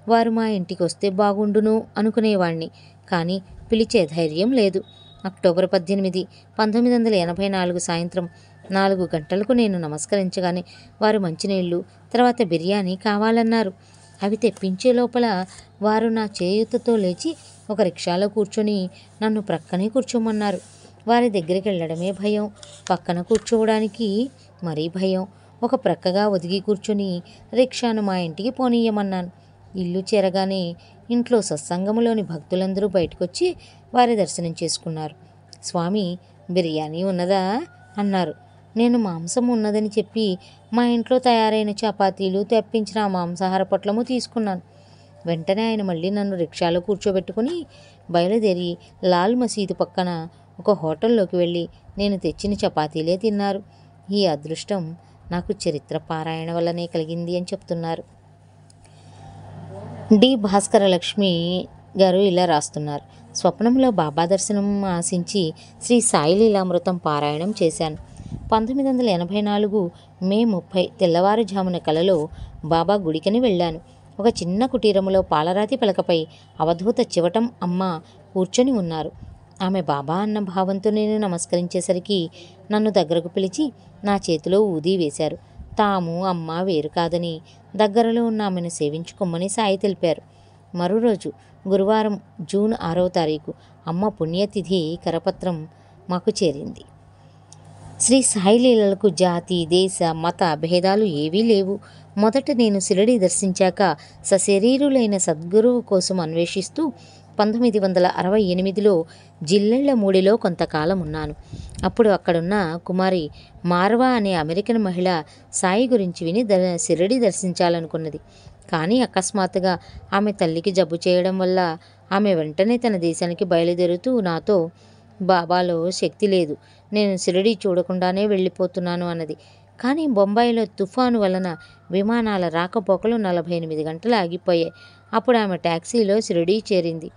వారు మా ఇంటికి వస్తే బాగుండును అనుకునేవాణ్ణి. కానీ పిలిచే ధైర్యం లేదు. అక్టోబర్ 18, 1984 సాయంత్రం 4 గంటలకు నేను నమస్కరించగానే వారు మంచినీళ్ళు తర్వాత బిర్యానీ కావాలన్నారు. అవి తెప్పించే లోపల వారు నా చేయూతతో లేచి ఒక రిక్షాలో కూర్చొని నన్ను ప్రక్కనే కూర్చోమన్నారు. వారి దగ్గరికి వెళ్ళడమే భయం, పక్కన కూర్చోవడానికి మరీ భయం. ఒక ప్రక్కగా ఒదిగి కూర్చొని రిక్షాను మా ఇంటికి పోనీయమన్నాను. ఇల్లు చేరగానే ఇంట్లో సత్సంగములోని భక్తులందరూ బయటకొచ్చి వారి దర్శనం చేసుకున్నారు. స్వామి, బిర్యానీ ఉన్నదా అన్నారు. నేను మాంసం ఉన్నదని చెప్పి మా ఇంట్లో తయారైన చపాతీలు తెప్పించిన ఆ మాంసాహార పొట్లము తీసుకున్నాను. వెంటనే ఆయన మళ్ళీ నన్ను రిక్షాలో కూర్చోబెట్టుకుని బయలుదేరి లాల్ మసీదు పక్కన ఒక హోటల్లోకి వెళ్ళి నేను తెచ్చిన చపాతీలే తిన్నారు. ఈ అదృష్టం నాకు చరిత్ర పారాయణ వల్లనే కలిగింది అని చెప్తున్నారు. డి భాస్కర లక్ష్మి గారు ఇలా రాస్తున్నారు: స్వప్నంలో బాబా దర్శనం ఆశించి శ్రీ సాయి లీలామృతం పారాయణం చేశాను. 1984 మే 30 తెల్లవారుజామున కలలో బాబా గుడికని వెళ్ళాను. ఒక చిన్న కుటీరములో పాలరాతి పలకపై అవధూత చివటం అమ్మ కూర్చొని ఉన్నారు. ఆమె బాబా అన్న భావంతో నేను నమస్కరించేసరికి నన్ను దగ్గరకు పిలిచి నా చేతిలో ఊది వేశారు. తాము అమ్మ వేరు కాదని దగ్గరలో ఉన్న ఆమెను సేవించుకోమని సాయి తెలిపారు. మరో రోజు గురువారం జూన్ 6వ తారీఖు అమ్మ పుణ్యతిథి కరపత్రం మాకు చేరింది. శ్రీ సాయి లీలలకు జాతి దేశ మత భేదాలు ఏవీ లేవు. మొదట నేను షిరిడి దర్శించాక సశరీరులైన సద్గురువు కోసం అన్వేషిస్తూ 1968లో జిల్లెళ్లమూడిలో కొంతకాలం ఉన్నాను. అప్పుడు అక్కడున్న కుమారి మార్వా అనే అమెరికన్ మహిళ సాయి గురించి విని షిరిడి దర్శించాలనుకున్నది. కానీ అకస్మాత్తుగా ఆమె తల్లికి జబ్బు చేయడం వల్ల ఆమె వెంటనే తన దేశానికి బయలుదేరుతూ నాతో, బాబాలో శక్తి లేదు, నేను షిరిడి చూడకుండానే వెళ్ళిపోతున్నాను అన్నది. కానీ బొంబాయిలో తుఫాను వలన విమానాల రాకపోకలు 48 గంటలు ఆగిపోయాయి. అప్పుడు ఆమె ట్యాక్సీలో షిరిడి చేరింది.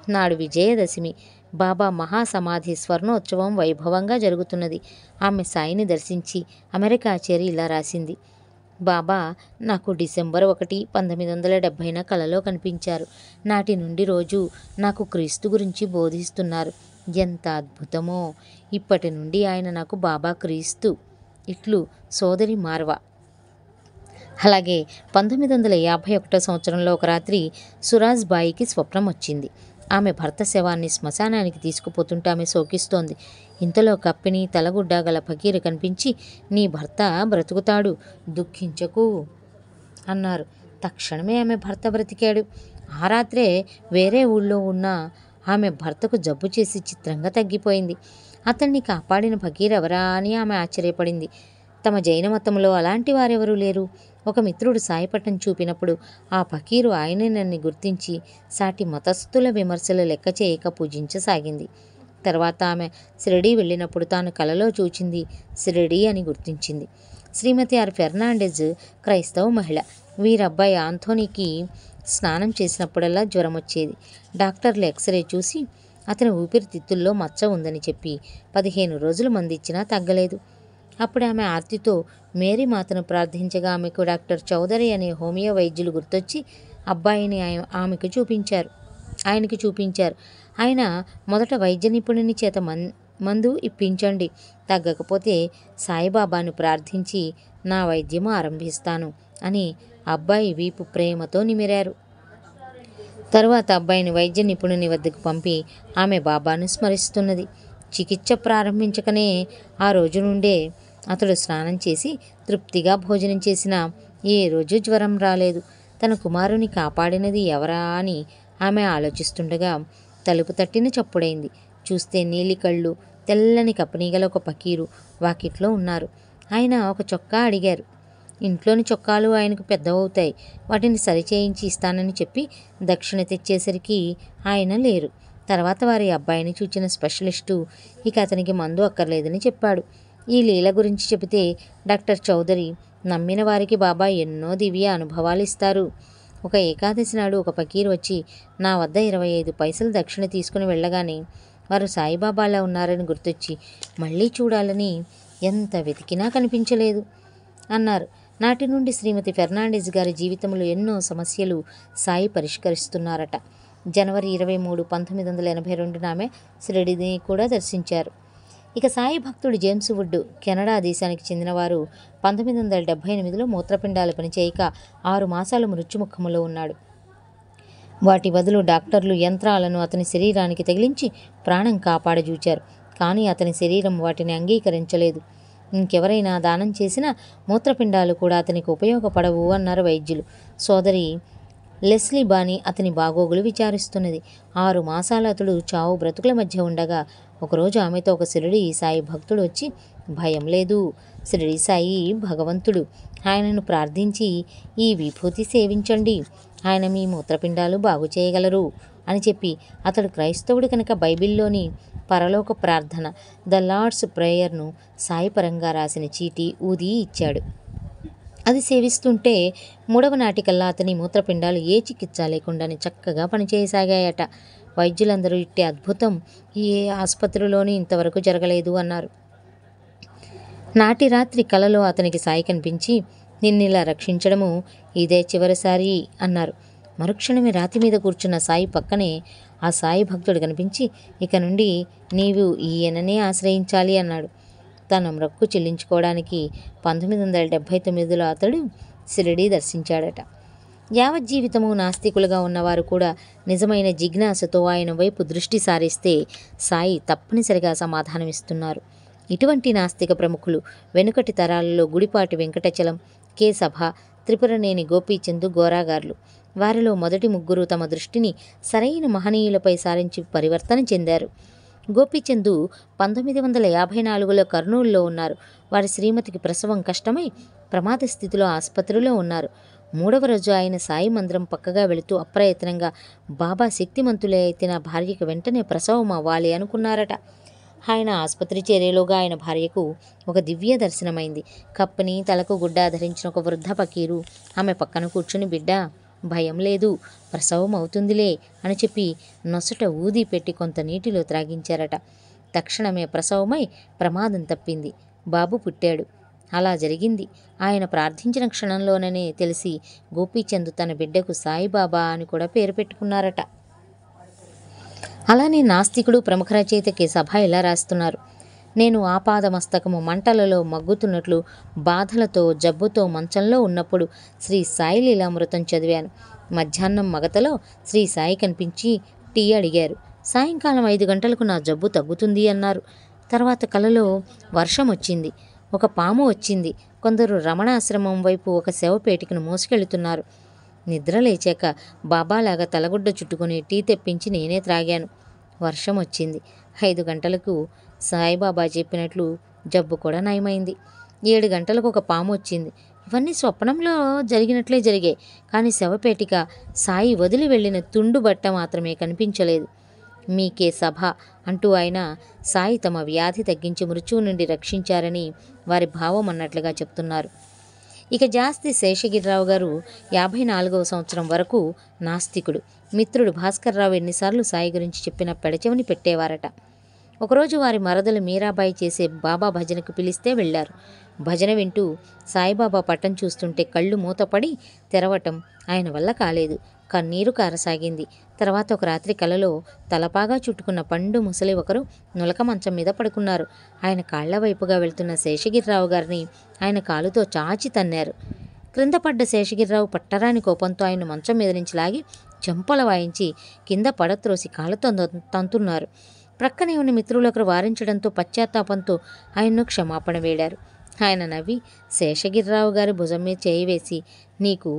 నాడు విజయదశమి. బాబా మహాసమాధి స్వర్ణోత్సవం వైభవంగా జరుగుతున్నది. ఆమె సాయిని దర్శించి అమెరికా చేరి ఇలా రాసింది: బాబా నాకు డిసెంబర్ 1, 1970 కలలో కనిపించారు. నాటి నుండి రోజు నాకు క్రీస్తు గురించి బోధిస్తున్నారు. ఎంత అద్భుతమో! ఇప్పటి నుండి ఆయన నాకు బాబా క్రీస్తు. ఇట్లు సోదరి మార్వా. అలాగే 1951 సంవత్సరంలో ఒక రాత్రి సురాజ్ బాయికి స్వప్నం వచ్చింది. ఆమె భర్త శవాన్ని శ్మశానానికి తీసుకుపోతుంటే ఆమె శోకిస్తోంది. ఇంతలో కప్పిని తలగుడ్డ గల ఫకీరు కనిపించి, నీ భర్త బ్రతుకుతాడు, దుఃఖించకు అన్నారు. తక్షణమే ఆమె భర్త బ్రతికాడు. ఆ రాత్రే వేరే ఊళ్ళో ఉన్న ఆమె భర్తకు జబ్బు చేసి చిత్రంగా తగ్గిపోయింది. అతన్ని కాపాడిన ఫకీర్ ఎవరా అని ఆమె ఆశ్చర్యపడింది. తమ జైన మతంలో అలాంటి వారెవరూ లేరు. ఒక మిత్రుడు సాయిపటం చూపినప్పుడు ఆ ఫకీరు ఆయనని గుర్తించి సాటి మతస్థుల విమర్శలు లెక్క చేయక పూజించసాగింది. తర్వాత ఆమె షిరిడి వెళ్ళినప్పుడు తాను కలలో చూచింది షిరిడి అని గుర్తించింది. శ్రీమతి ఆర్ ఫెర్నాండెజ్ క్రైస్తవ మహిళ. వీరబ్బాయి ఆంథోనీకి స్నానం చేసినప్పుడల్లా జ్వరం వచ్చేది. డాక్టర్లు ఎక్స్రే చూసి అతని ఊపిరితిత్తుల్లో మచ్చ ఉందని చెప్పి 15 రోజులు మందిచ్చినా తగ్గలేదు. అప్పుడు ఆమె ఆర్తితో మేరీ మాతను ప్రార్థించగా ఆమెకు డాక్టర్ చౌదరి అనే హోమియో వైద్యులు గుర్తొచ్చి అబ్బాయిని ఆమెకు చూపించారు. ఆయనకి చూపించారు. ఆయన మొదట వైద్య నిపుణుని చేత మందు ఇప్పించండి, తగ్గకపోతే సాయిబాబాను ప్రార్థించి నా వైద్యము ఆరంభిస్తాను అని అబ్బాయి వీపు ప్రేమతో నిమిరారు. తరువాత అబ్బాయిని వైద్య నిపుణుని వద్దకు పంపి ఆమె బాబాను స్మరిస్తున్నది. చికిత్స ప్రారంభించకనే ఆ రోజు నుండే అతడు స్నానం చేసి తృప్తిగా భోజనం చేసినా ఏ రోజు జ్వరం రాలేదు. తన కుమారుని కాపాడినది ఎవరా అని ఆమె ఆలోచిస్తుండగా తలుపు తట్టిన చప్పుడైంది. చూస్తే నీలి కళ్ళు, తెల్లని కప్పనీగల ఒక పకీరు వాకిట్లో ఉన్నారు. ఆయన ఒక చొక్కా అడిగారు. ఇంట్లోని చొక్కాలు ఆయనకు పెద్దవవుతాయి, వాటిని సరిచేయించి ఇస్తానని చెప్పి దక్షిణ తెచ్చేసరికి ఆయన లేరు. తర్వాత వారి అబ్బాయిని చూచిన స్పెషలిస్టు ఇక అతనికి మందు అక్కర్లేదని చెప్పాడు. ఈ లీల గురించి చెబితే డాక్టర్ చౌదరి నమ్మిన వారికి బాబా ఎన్నో దివ్య అనుభవాలు ఇస్తారు. ఒక ఏకాదశి నాడు ఒక ఫకీర్ వచ్చి నా వద్ద 25 పైసలు దక్షిణ తీసుకుని వెళ్ళగానే వారు సాయిబాబాలా ఉన్నారని గుర్తొచ్చి మళ్ళీ చూడాలని ఎంత వెతికినా కనిపించలేదు అన్నారు. నాటి నుండి శ్రీమతి ఫెర్నాండెజ్ గారి జీవితంలో ఎన్నో సమస్యలు సాయి పరిష్కరిస్తున్నారట. జనవరి 23, 1982 ఆమె షిరిడీని కూడా దర్శించారు. ఇక సాయి భక్తుడు జేమ్స్ వుడ్ కెనడా దేశానికి చెందినవారు 1978లో మూత్రపిండాలు పనిచేయక 6 మాసాలు మృత్యుముఖములో ఉన్నాడు. వాటి బదులు డాక్టర్లు యంత్రాలను అతని శరీరానికి తగిలించి ప్రాణం కాపాడజూచారు. కానీ అతని శరీరం వాటిని అంగీకరించలేదు. ఇంకెవరైనా దానం చేసిన మూత్రపిండాలు కూడా అతనికి ఉపయోగపడవు అన్నారు వైద్యులు. సోదరి లెస్లీ బానీ అతని బాగోగులు విచారిస్తున్నది. 6 మాసాలు అతడు చావు బ్రతుకుల మధ్య ఉండగా ఒకరోజు ఆమెతో ఒక షిరిడీ సాయి భక్తుడు వచ్చి, భయం లేదు, షిరిడీ సాయి భగవంతుడు, ఆయనను ప్రార్థించి ఈ విభూతి సేవించండి, ఆయన మీ మూత్రపిండాలు బాగు చేయగలరు అని చెప్పి అతడు క్రైస్తవుడు కనుక బైబిల్లోని పరలోక ప్రార్థన ద లార్డ్స్ ప్రేయర్ను సాయి పరంగా రాసిన చీటీ ఊది ఇచ్చాడు. అది సేవిస్తుంటే 3వ నాటికల్లా అతని మూత్రపిండాలు ఏ చికిత్స లేకుండానే చక్కగా పనిచేయసాగాయట. వైద్యులందరూ ఇట్టే అద్భుతం ఏ ఆసుపత్రిలోనూ ఇంతవరకు జరగలేదు అన్నారు. నాటి రాత్రి కలలో అతనికి సాయి కనిపించి నిన్నిలా రక్షించడము ఇదే చివరిసారి అన్నారు. మరుక్షణమే రాతి మీద కూర్చున్న సాయి పక్కనే ఆ సాయి భక్తుడు కనిపించి ఇక నుండి నీవు ఈయననే ఆశ్రయించాలి అన్నాడు. తన మొక్కు చెల్లించుకోవడానికి 1979లో అతడు షిరిడీ దర్శించాడట. యావజ్జీవితము నాస్తికులుగా ఉన్నవారు కూడా నిజమైన జిజ్ఞాసతో ఆయన వైపు దృష్టి సారిస్తే సాయి తప్పనిసరిగా సమాధానమిస్తున్నారు. ఇటువంటి నాస్తిక ప్రముఖులు వెనుకటి తరాలలో గుడిపాటి వెంకటచలం, కె సభ, త్రిపురనేని గోపీచంద్ గోరాగార్లు. వారిలో మొదటి ముగ్గురు తమ దృష్టిని సరైన మహనీయులపై సారించి పరివర్తన చెందారు. గోపీచంద్ 1954లో కర్నూలులో ఉన్నారు. వారి శ్రీమతికి ప్రసవం కష్టమై ప్రమాద స్థితిలో ఆసుపత్రిలో ఉన్నారు. 3వ రోజు ఆయన సాయి మందిరం పక్కగా వెళుతూ అప్రయత్నంగా బాబా శక్తిమంతులే అయితే నా భార్యకు వెంటనే ప్రసవం అవ్వాలి అనుకున్నారట. ఆయన ఆసుపత్రి చేరేలోగా ఆయన భార్యకు ఒక దివ్య దర్శనమైంది. కప్పని తలకు గుడ్డ ధరించిన ఒక వృద్ధ ఫకీరు ఆమె పక్కన కూర్చుని బిడ్డ భయం లేదు, ప్రసవం అవుతుందిలే అని చెప్పి నొసట ఊది పెట్టి కొంత నీటిలో త్రాగించారట. తక్షణమే ప్రసవమై ప్రమాదం తప్పింది. బాబు పుట్టాడు. అలా జరిగింది. ఆయన ప్రార్థించిన క్షణంలోననే తెలిసి గోపీచంద్ తన బిడ్డకు సాయిబాబా అని కూడా పేరు పెట్టుకున్నారట. అలానే నాస్తికుడు ప్రముఖ రచయిత కె సభ ఇలా రాస్తున్నారు. నేను ఆపాదమస్తకము మంటలలో మగ్గుతున్నట్లు బాధలతో జబ్బుతో మంచంలో ఉన్నప్పుడు శ్రీ సాయి లీలామృతం చదివాను. మధ్యాహ్నం మగతలో శ్రీ సాయి కనిపించి టీ అడిగారు. సాయంకాలం 5 గంటలకు నా జబ్బు తగ్గుతుంది అన్నారు. తర్వాత కలలో వర్షం వచ్చింది, ఒక పాము వచ్చింది, కొందరు రమణాశ్రమం వైపు ఒక శవపేటికను మోసుకెళ్తున్నారు. నిద్ర లేచాక బాబాలాగా తలగుడ్డ చుట్టుకుని టీ తెప్పించి నేనే త్రాగాను. వర్షం వచ్చింది. 5 గంటలకు సాయిబాబా చెప్పినట్లు జబ్బు కూడా నయమైంది. 7 గంటలకు ఒక పాము వచ్చింది. ఇవన్నీ స్వప్నంలో జరిగినట్లే జరిగాయి. కానీ శవపేటిక, సాయి వదిలి వెళ్ళిన తుండు బట్ట మాత్రమే కనిపించలేదు. మీకే సభ అంటూ ఆయన సాయి తమ వ్యాధి తగ్గించి మృత్యువు నుండి రక్షించారని వారి భావం అన్నట్లుగా చెప్తున్నారు. ఇక జాస్తి శేషగిరిరావు గారు 54వ సంవత్సరం వరకు నాస్తికుడు. మిత్రుడు భాస్కర్రావు ఎన్నిసార్లు సాయి గురించి చెప్పిన పెడచెవిని పెట్టేవారట. ఒకరోజు వారి మరదలు మీరాబాయి చేసే బాబా భజనకు పిలిస్తే వెళ్ళారు. భజన వింటూ సాయిబాబా పటం చూస్తుంటే కళ్ళు మూతపడి తెరవటం ఆయన వల్ల కాలేదు. కన్నీరు కారసాగింది. తర్వాత ఒక రాత్రి కలలో తలపాగా చుట్టుకున్న పండు ముసలి ఒకరు నులక మంచం మీద పడుకున్నారు. ఆయన కాళ్ల వైపుగా వెళ్తున్న శేషగిరిరావు గారిని ఆయన కాలుతో చాచి తన్నారు. క్రింద పడ్డ శేషగిరిరావు పట్టరాని కోపంతో ఆయన మంచం మీద నుంచి లాగి చెంపల వాయించి కింద పడత్రోసి కాళ్ళతో తంతున్నారు. ప్రక్కనే ఉన్న మిత్రులొకరు వారించడంతో పశ్చాత్తాపంతో ఆయన్ను క్షమాపణ వేడారు. ఆయన నవ్వి శేషగిరిరావు గారి భుజం మీద చేయి వేసి, నీకు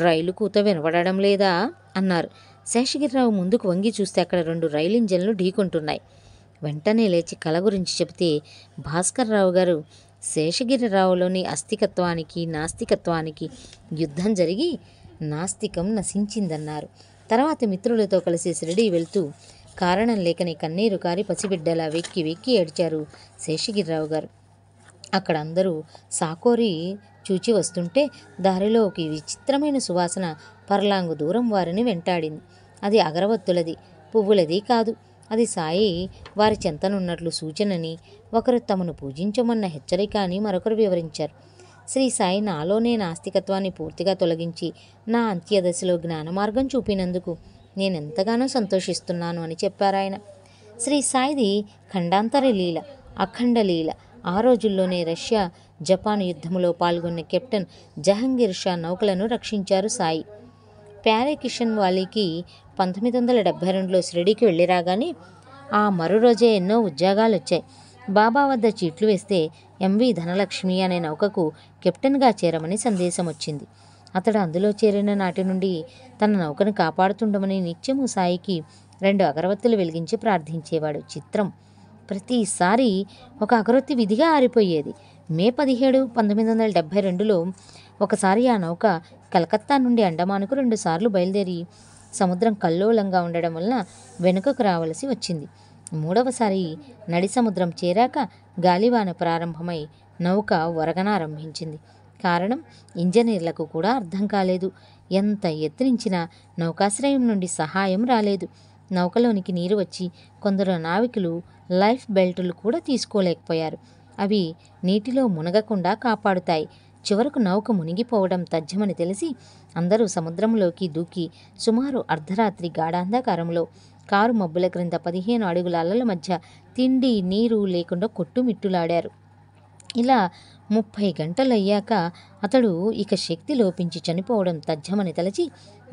రైలు కూత వినపడడం లేదా అన్నారు. శేషగిరిరావు ముందుకు వంగి చూస్తే అక్కడ 2 రైలు ఇంజన్లు ఢీకొంటున్నాయి. వెంటనే లేచి కల గురించి చెబితే భాస్కర్రావు గారు శేషగిరిరావులోని అస్తికత్వానికి నాస్తికత్వానికి యుద్ధం జరిగి నాస్తికం నశించిందన్నారు. తర్వాత మిత్రులతో కలిసి షిరిడీ వెళ్తూ కారణం లేకనే కన్నీరు కారి పసిబిడ్డలా వెక్కి వెక్కి ఏడ్చారు శేషగిరిరావు గారు. అక్కడ అందరూ సాకోరి చూచి వస్తుంటే దారిలో ఒక విచిత్రమైన సువాసన పర్లాంగు దూరం వారిని వెంటాడింది. అది అగరవత్తులది, పువ్వులది కాదు. అది సాయి వారి చెంతనున్నట్లు సూచనని, ఒకరు తమను పూజించమన్న హెచ్చరిక అని మరొకరు వివరించారు. శ్రీ సాయి నాలోనే నాస్తికత్వాన్ని పూర్తిగా తొలగించి నా అంత్యదశలో జ్ఞానమార్గం చూపినందుకు నేనెంతగానో సంతోషిస్తున్నాను అని చెప్పారాయన. శ్రీ సాయిది ఖండాంతర లీల, అఖండ లీల. ఆ రోజుల్లోనే రష్యా జపాన్ యుద్ధంలో పాల్గొన్న కెప్టెన్ జహంగీర్ షా నౌకలను రక్షించారు సాయి. ప్యారే కిషన్ వాలీకి 1972లో షిరిడీకి వెళ్ళి రాగానే ఆ మరో రోజే ఎన్నో ఉద్యోగాలు వచ్చాయి. బాబా వద్ద చీట్లు వేస్తే ఎంవి ధనలక్ష్మి అనే నౌకకు కెప్టెన్గా చేరమని సందేశం వచ్చింది. అతడు అందులో చేరిన నాటి నుండి తన నౌకను కాపాడుతుండమని నిత్యము సాయికి 2 అగరవత్తులు వెలిగించి ప్రార్థించేవాడు. చిత్రం, ప్రతిసారి ఒక అగరొత్తి విధిగా ఆరిపోయేది. మే 17, 1972లో ఒకసారి ఆ నౌక కలకత్తా నుండి అండమానుకు 2 సార్లు బయలుదేరి సముద్రం కల్లోలంగా ఉండడం వలన వెనుకకు రావలసి వచ్చింది. 3వసారి నడి సముద్రం చేరాక గాలివాన ప్రారంభమై నౌక ఒరగనారంభించింది. కారణం ఇంజనీర్లకు కూడా అర్థం కాలేదు. ఎంత యత్నించినా నౌకాశ్రయం నుండి సహాయం రాలేదు. నౌకలోనికి నీరు వచ్చి కొందరు నావికులు లైఫ్ బెల్టులు కూడా తీసుకోలేకపోయారు. అవి నీటిలో మునగకుండా కాపాడుతాయి. చివరకు నౌక మునిగిపోవడం తథ్యమని తెలిసి అందరూ సముద్రంలోకి దూకి సుమారు అర్ధరాత్రి గాఢాంధకారంలో కారు మబ్బుల క్రింద 15 అడుగుల అలల మధ్య తిండి నీరు లేకుండా కొట్టుమిట్టులాడారు. ఇలా 30 గంటలయ్యాక అతడు ఇక శక్తి లోపించి చనిపోవడం తథ్యమని తలచి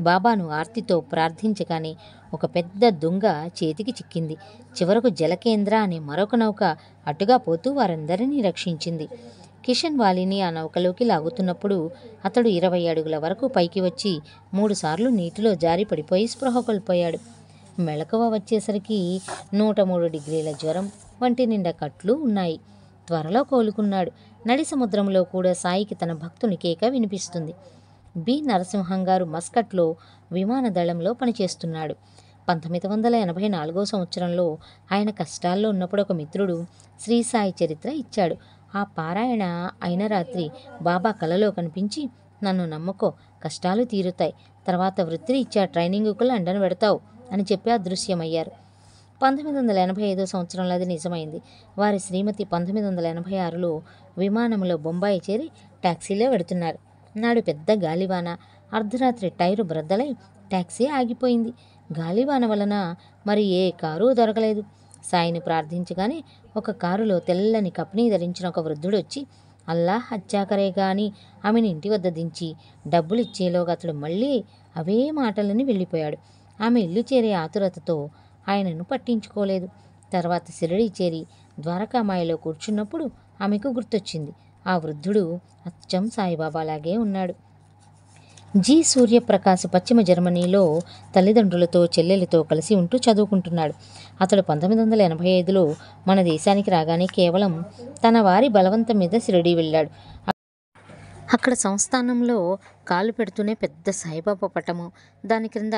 బాబాను ఆర్తితో ప్రార్థించగానే ఒక పెద్ద దొంగ చేతికి చిక్కింది. చివరకు జలకేంద్ర అనే మరొక నౌక అటుగా పోతూ వారందరినీ రక్షించింది. కిషన్ వాలీని ఆ నౌకలోకి లాగుతున్నప్పుడు అతడు 20 అడుగుల వరకు పైకి వచ్చి 3 సార్లు నీటిలో జారి పడిపోయి స్పృహ కోల్పోయాడు. మెళకువ వచ్చేసరికి 103 డిగ్రీల జ్వరం, వంటి నిండా కట్లు ఉన్నాయి. త్వరలో కోలుకున్నాడు. నడి సముద్రంలో కూడా సాయికి తన భక్తుని కేక వినిపిస్తుంది. బి నరసింహం గారు మస్కట్లో విమాన దళంలో పనిచేస్తున్నాడు. 1984 సంవత్సరంలో ఆయన కష్టాల్లో ఉన్నప్పుడు ఒక మిత్రుడు శ్రీ సాయి చరిత్ర ఇచ్చాడు. ఆ పారాయణ అయిన రాత్రి బాబా కలలో కనిపించి, నన్ను నమ్ముకో, కష్టాలు తీరుతాయి, తర్వాత వృత్తిరీత్యా ట్రైనింగ్కు లండన్ పెడతావు అని చెప్పి అదృశ్యమయ్యారు. 1985 సంవత్సరంలో అది నిజమైంది. వారి శ్రీమతి 1986లో విమానంలో బొంబాయి చేరి ట్యాక్సీలో వెడుతున్నారు. నాడు పెద్ద గాలివాన. అర్ధరాత్రి టైరు బ్రద్దలై ట్యాక్సీ ఆగిపోయింది. గాలివాన వలన మరి ఏ కారు దొరకలేదు. సాయిని ప్రార్థించగానే ఒక కారులో తెల్లని కప్నీ ధరించిన ఒక వృద్ధుడు వచ్చి అల్లాహ్ హచ్చాకరేగా అని ఆమెను ఇంటి వద్ద దించి డబ్బులు ఇచ్చేలోగా అతడు మళ్ళీ అవే మాటలని వెళ్ళిపోయాడు. ఆమె ఇల్లు చేరే ఆతురతతో ఆయనను పట్టించుకోలేదు. తర్వాత షిరిడీ చేరి ద్వారకామాయలో కూర్చున్నప్పుడు ఆమెకు గుర్తొచ్చింది. ఆ వృద్ధుడు అచ్చం సాయిబాబాలాగే ఉన్నాడు. జి సూర్యప్రకాశ్ పశ్చిమ జర్మనీలో తల్లిదండ్రులతో చెల్లెలితో కలిసి ఉంటూ చదువుకుంటున్నాడు. అతడు 1985లో మన దేశానికి రాగానే కేవలం తన వారి బలవంతం మీద షిరిడీ వెళ్ళాడు. అక్కడ సంస్థానంలో కాలు పెడుతూనే పెద్ద సాయిబాబా పటము, దాని క్రింద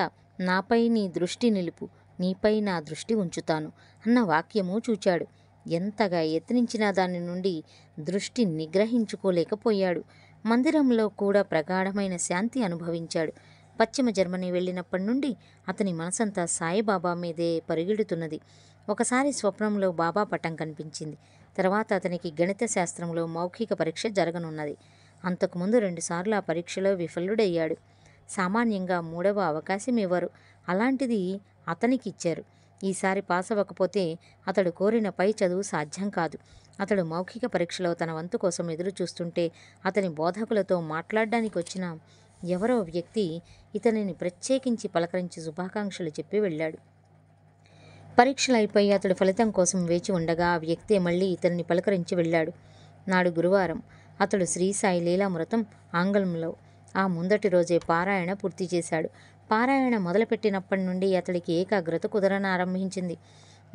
నాపై నీ దృష్టి నిలుపు, నీపై నా దృష్టి ఉంచుతాను అన్న వాక్యము చూచాడు. ఎంతగా యత్నించినా దాని నుండి దృష్టి నిగ్రహించుకోలేకపోయాడు. మందిరంలో కూడా ప్రగాఢమైన శాంతి అనుభవించాడు. పశ్చిమ జర్మనీ వెళ్ళినప్పటి నుండి అతని మనసంతా సాయిబాబా మీదే పరిగెడుతున్నది. ఒకసారి స్వప్నంలో బాబా పటం కనిపించింది. తర్వాత అతనికి గణిత శాస్త్రంలో మౌఖిక పరీక్ష జరగనున్నది. అంతకుముందు 2 సార్లు ఆ పరీక్షలో విఫలుడయ్యాడు. సామాన్యంగా 3వ అవకాశం ఇవ్వరు. అలాంటిది అతనికి ఇచ్చారు. ఈసారి పాస్ అవ్వకపోతే అతడు కోరిన పై చదువు సాధ్యం కాదు. అతడు మౌఖిక పరీక్షలో తన వంతు కోసం ఎదురు చూస్తుంటే అతని బోధకులతో మాట్లాడడానికి వచ్చిన ఎవరో వ్యక్తి ఇతనిని ప్రత్యేకించి పలకరించి శుభాకాంక్షలు చెప్పి వెళ్ళాడు. పరీక్షలు అయిపోయి అతడు ఫలితం కోసం వేచి ఉండగా ఆ వ్యక్తే మళ్ళీ ఇతనిని పలకరించి వెళ్ళాడు. నాడు గురువారం. అతడు శ్రీ సాయి లీలామృతం ఆంగ్లంలో ఆ ముందటి రోజే పారాయణ పూర్తి చేశాడు. పారాయణ మొదలుపెట్టినప్పటి నుండి అతడికి ఏకాగ్రత కుదరనారంభించింది.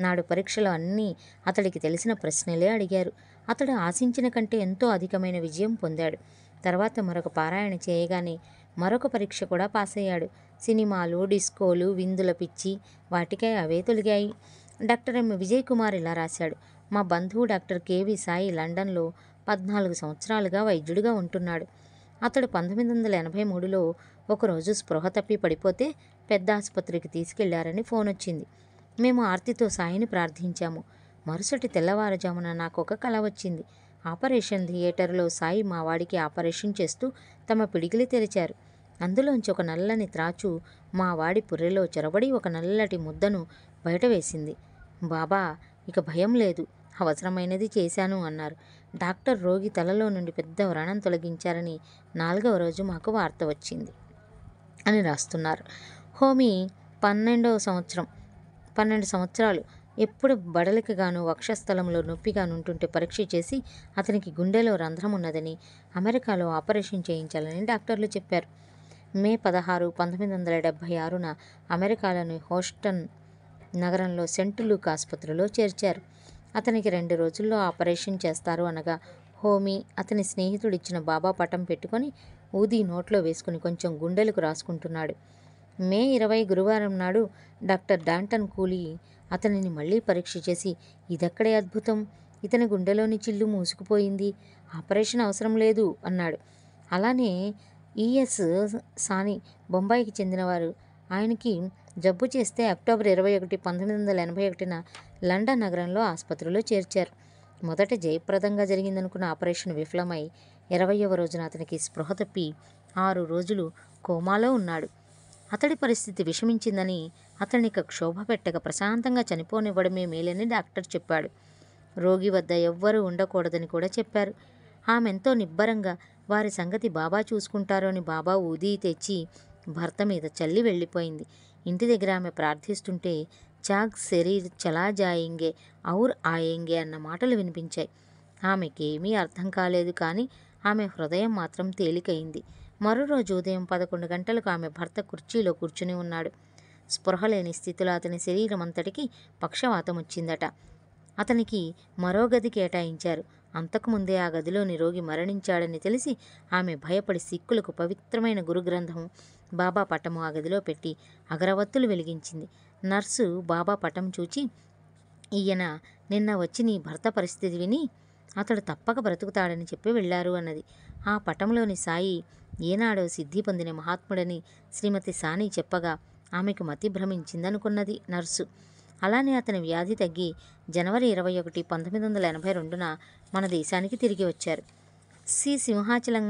నాడు పరీక్షలో అన్నీ అతడికి తెలిసిన ప్రశ్నలే అడిగారు. అతడు ఆశించిన కంటే ఎంతో అధికమైన విజయం పొందాడు. తర్వాత మరొక పారాయణ చేయగానే మరొక పరీక్ష కూడా పాస్ అయ్యాడు. సినిమాలు, డిస్కోలు, విందుల పిచ్చి వాటికై అవే తొలిగాయి. డాక్టర్ ఎం విజయ్ కుమార్ ఇలా రాశాడు. మా బంధువు డాక్టర్ కెవి సాయి లండన్లో 14 సంవత్సరాలుగా వైద్యుడిగా ఉంటున్నాడు. అతడు 1983లో ఒకరోజు స్పృహ తప్పి పడిపోతే పెద్ద ఆసుపత్రికి తీసుకెళ్లారని ఫోన్ వచ్చింది. మేము ఆర్తితో సాయిని ప్రార్థించాము. మరుసటి తెల్లవారుజామున నాకు ఒక కల వచ్చింది. ఆపరేషన్ థియేటర్లో సాయి మా వాడికి ఆపరేషన్ చేస్తూ తమ పిడికిలి తెరిచారు. అందులోంచి ఒక నల్లని త్రాచు మా వాడి పుర్రెలో చొరబడి ఒక నల్లటి ముద్దను బయట వేసింది. బాబా, ఇక భయం లేదు, అవసరమైనది చేశాను అన్నారు. డాక్టర్ రోగి తలలో నుండి పెద్ద వ్రణం తొలగించారని 4వ రోజు మాకు వార్త వచ్చింది అని రాస్తున్నారు. హోమీ 12 సంవత్సరాలు ఎప్పుడు బడలికగాను వక్షస్థలంలో నొప్పిగానుంటుంటే పరీక్ష చేసి అతనికి గుండెలో రంధ్రం ఉన్నదని, అమెరికాలో ఆపరేషన్ చేయించాలని డాక్టర్లు చెప్పారు. మే 16, 1976న అమెరికాలోని హోస్టన్ నగరంలో సెంట్ లూక్ ఆసుపత్రిలో చేర్చారు. అతనికి 2 రోజుల్లో ఆపరేషన్ చేస్తారు అనగా హోమీ అతని స్నేహితుడిచ్చిన బాబా పటం పెట్టుకొని ఊది నోట్లో వేసుకుని కొంచెం గుండెలకు రాసుకుంటున్నాడు. మే 20 గురువారం నాడు డాక్టర్ డాంటన్ కూలీ అతనిని మళ్ళీ పరీక్ష చేసి, ఇదెక్కడే అద్భుతం, ఇతని గుండెలోని చిల్లు మూసుకుపోయింది, ఆపరేషన్ అవసరం లేదు అన్నాడు. అలానే ఈఎస్ సాని బొంబాయికి చెందినవారు. ఆయనకి జబ్బు చేస్తే అక్టోబర్ 21, 1981న లండన్ నగరంలో ఆసుపత్రిలో చేర్చారు. మొదట జయప్రదంగా జరిగిందనుకున్న ఆపరేషన్ విఫలమై 20వ రోజున అతనికి స్పృహ తప్పి 6 రోజులు కోమాలో ఉన్నాడు. అతడి పరిస్థితి విషమించిందని అతనిక క్షోభ పెట్టక ప్రశాంతంగా చనిపోనివ్వడమే మేలని డాక్టర్ చెప్పాడు. రోగి వద్ద ఎవ్వరూ ఉండకూడదని కూడా చెప్పారు. ఆమెంతో నిబ్బరంగా వారి సంగతి బాబా చూసుకుంటారు అని బాబా ఊది తెచ్చి భర్త మీద చల్లి వెళ్ళిపోయింది. ఇంటి దగ్గర ఆమె ప్రార్థిస్తుంటే చాగ్ శరీర్ చలా జాయింగే ఔర్ ఆయేంగే అన్న మాటలు వినిపించాయి. ఆమెకేమీ అర్థం కాలేదు, కానీ ఆమె హృదయం మాత్రం తేలికైంది. మరో రోజు ఉదయం 11 గంటలకు ఆమె భర్త కుర్చీలో కూర్చుని ఉన్నాడు. స్పృహ లేని స్థితిలో అతని శరీరం అంతటికి పక్షవాతం వచ్చిందట. అతనికి మరో గది కేటాయించారు. అంతకుముందే ఆ గదిలోని రోగి మరణించాడని తెలిసి ఆమె భయపడి సిక్కులకు పవిత్రమైన గురుగ్రంథం బాబా పటము ఆ గదిలో పెట్టి అగరవత్తులు వెలిగించింది. నర్సు బాబా పటం చూచి, ఈయన నిన్న వచ్చి నీ భర్త పరిస్థితి విని అతడు తప్పక బ్రతుకుతాడని చెప్పి వెళ్ళారు అన్నది. ఆ పటంలోని సాయి ఏనాడో సిద్ధి పొందిన మహాత్ముడని శ్రీమతి సాని చెప్పగా ఆమెకు మతి భ్రమించిందనుకున్నది నర్సు. అలానే అతని వ్యాధి తగ్గి జనవరి 21, 1982న మన దేశానికి తిరిగి వచ్చారు. సి సింహాచలం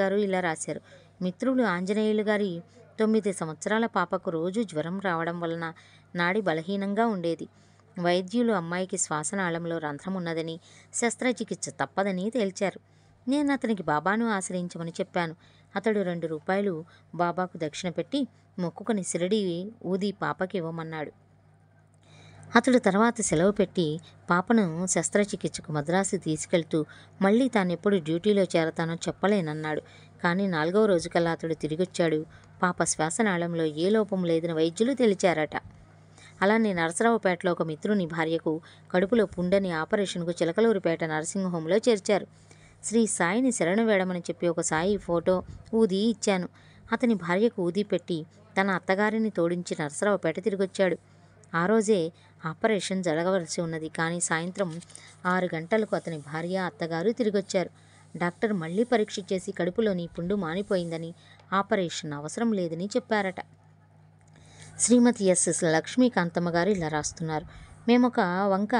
గారు ఇలా రాశారు. మిత్రులు ఆంజనేయులు గారి 9 సంవత్సరాల పాపకు రోజు జ్వరం రావడం వలన నాడి బలహీనంగా ఉండేది. వైద్యులు అమ్మాయికి శ్వాసనాళంలో రంధ్రం ఉన్నదని, శస్త్రచికిత్స తప్పదని తేల్చారు. నేను అతనికి బాబాను ఆశ్రయించమని చెప్పాను. అతడు 2 రూపాయలు బాబాకు దక్షిణ పెట్టి మొక్కుకొని సిరడి ఊది పాపకి ఇవ్వమన్నాడు. అతడు తర్వాత సెలవు పెట్టి పాపను శస్త్రచికిత్సకు మద్రాసు తీసుకెళ్తూ మళ్ళీ తానెప్పుడు డ్యూటీలో చేరతానో చెప్పలేనన్నాడు. కానీ 4వ రోజుకల్లా అతడు తిరిగొచ్చాడు. పాప శ్వాసనాళంలో ఏ లోపం లేదని వైద్యులు తెలిచారట. అలానే నరసరావుపేటలో ఒక మిత్రుని భార్యకు కడుపులో పుండని ఆపరేషన్కు చిలకలూరిపేట నర్సింగ్ హోంలో చేర్చారు. శ్రీ సాయిని శరణు వేడమని చెప్పి ఒక సాయి ఫోటో ఊది ఇచ్చాను. అతని భార్యకు ఊది పెట్టి తన అత్తగారిని తోడించి నరసరావుపేట తిరిగొచ్చాడు. ఆ రోజే ఆపరేషన్ జరగవలసి ఉన్నది. కానీ సాయంత్రం 6 గంటలకు అతని భార్య, అత్తగారు తిరిగొచ్చారు. డాక్టర్ మళ్ళీ పరీక్ష చేసి కడుపులోని పుండు మానిపోయిందని, ఆపరేషన్ అవసరం లేదని చెప్పారట. శ్రీమతి ఎస్ లక్ష్మీకాంతమ్మ గారు ఇలా రాస్తున్నారు. మేమొక వంక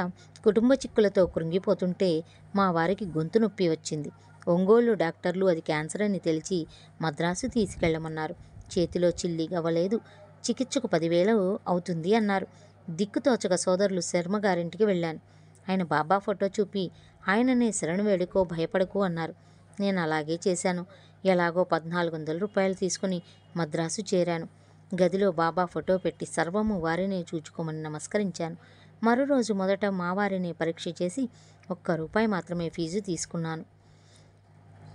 కుటుంబ చిక్కులతో కృంగిపోతుంటే మా వారికి గొంతు నొప్పి వచ్చింది. ఒంగోలు డాక్టర్లు అది క్యాన్సర్ అని తెలిసి మద్రాసు తీసుకెళ్లమన్నారు. చేతిలో చిల్లి గవ్వలేదు. చికిత్సకు 10,000 అవుతుంది అన్నారు. దిక్కుతోచక సోదరులు శర్మ గారింటికి వెళ్ళాను. ఆయన బాబా ఫోటో చూపి ఆయననే శరణు వేడుకో, భయపడకు అన్నారు. నేను అలాగే చేశాను. ఎలాగో 1,400 రూపాయలు తీసుకుని మద్రాసు చేరాను. గదిలో బాబా ఫోటో పెట్టి సర్వము వారినే చూచుకోమని నమస్కరించాను. మరో రోజు మొదట మా వారిని పరీక్ష చేసి ₹1 మాత్రమే ఫీజు తీసుకున్నాను.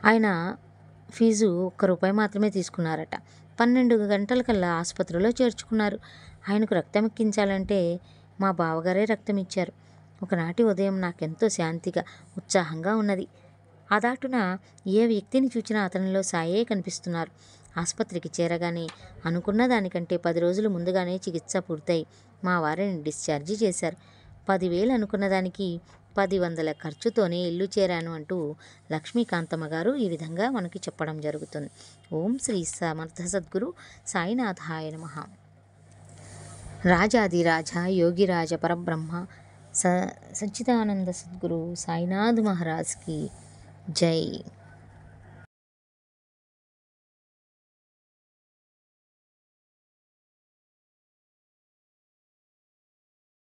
ఆయన ఫీజు ₹1 మాత్రమే తీసుకున్నారట. 12 గంటలకల్లా ఆసుపత్రిలో చేర్చుకున్నారు. ఆయనకు రక్తం ఎక్కించాలంటే మా బావగారే రక్తం ఇచ్చారు. ఒకనాటి ఉదయం నాకెంతో శాంతిగా, ఉత్సాహంగా ఉన్నది. ఆ దాటున ఏ వ్యక్తిని చూచినా అతనిలో సాయే కనిపిస్తున్నారు. ఆసుపత్రికి చేరగానే అనుకున్న దానికంటే 10 రోజులు ముందుగానే చికిత్స పూర్తయి మా వారిని డిశ్చార్జి చేశారు. 10,000 అనుకున్న దానికి 10,000 ఖర్చుతోనే ఇల్లు చేరాను అంటూ లక్ష్మీకాంతమ్మ గారు ఈ విధంగా మనకి చెప్పడం జరుగుతుంది. ఓం శ్రీ సమర్థ సద్గురు సాయినాథాయ నమః. రాజాదిరాజ యోగిరాజ పరబ్రహ్మ సచ్చిదానంద సద్గురు సాయినాథ్ మహారాజ్కి జై.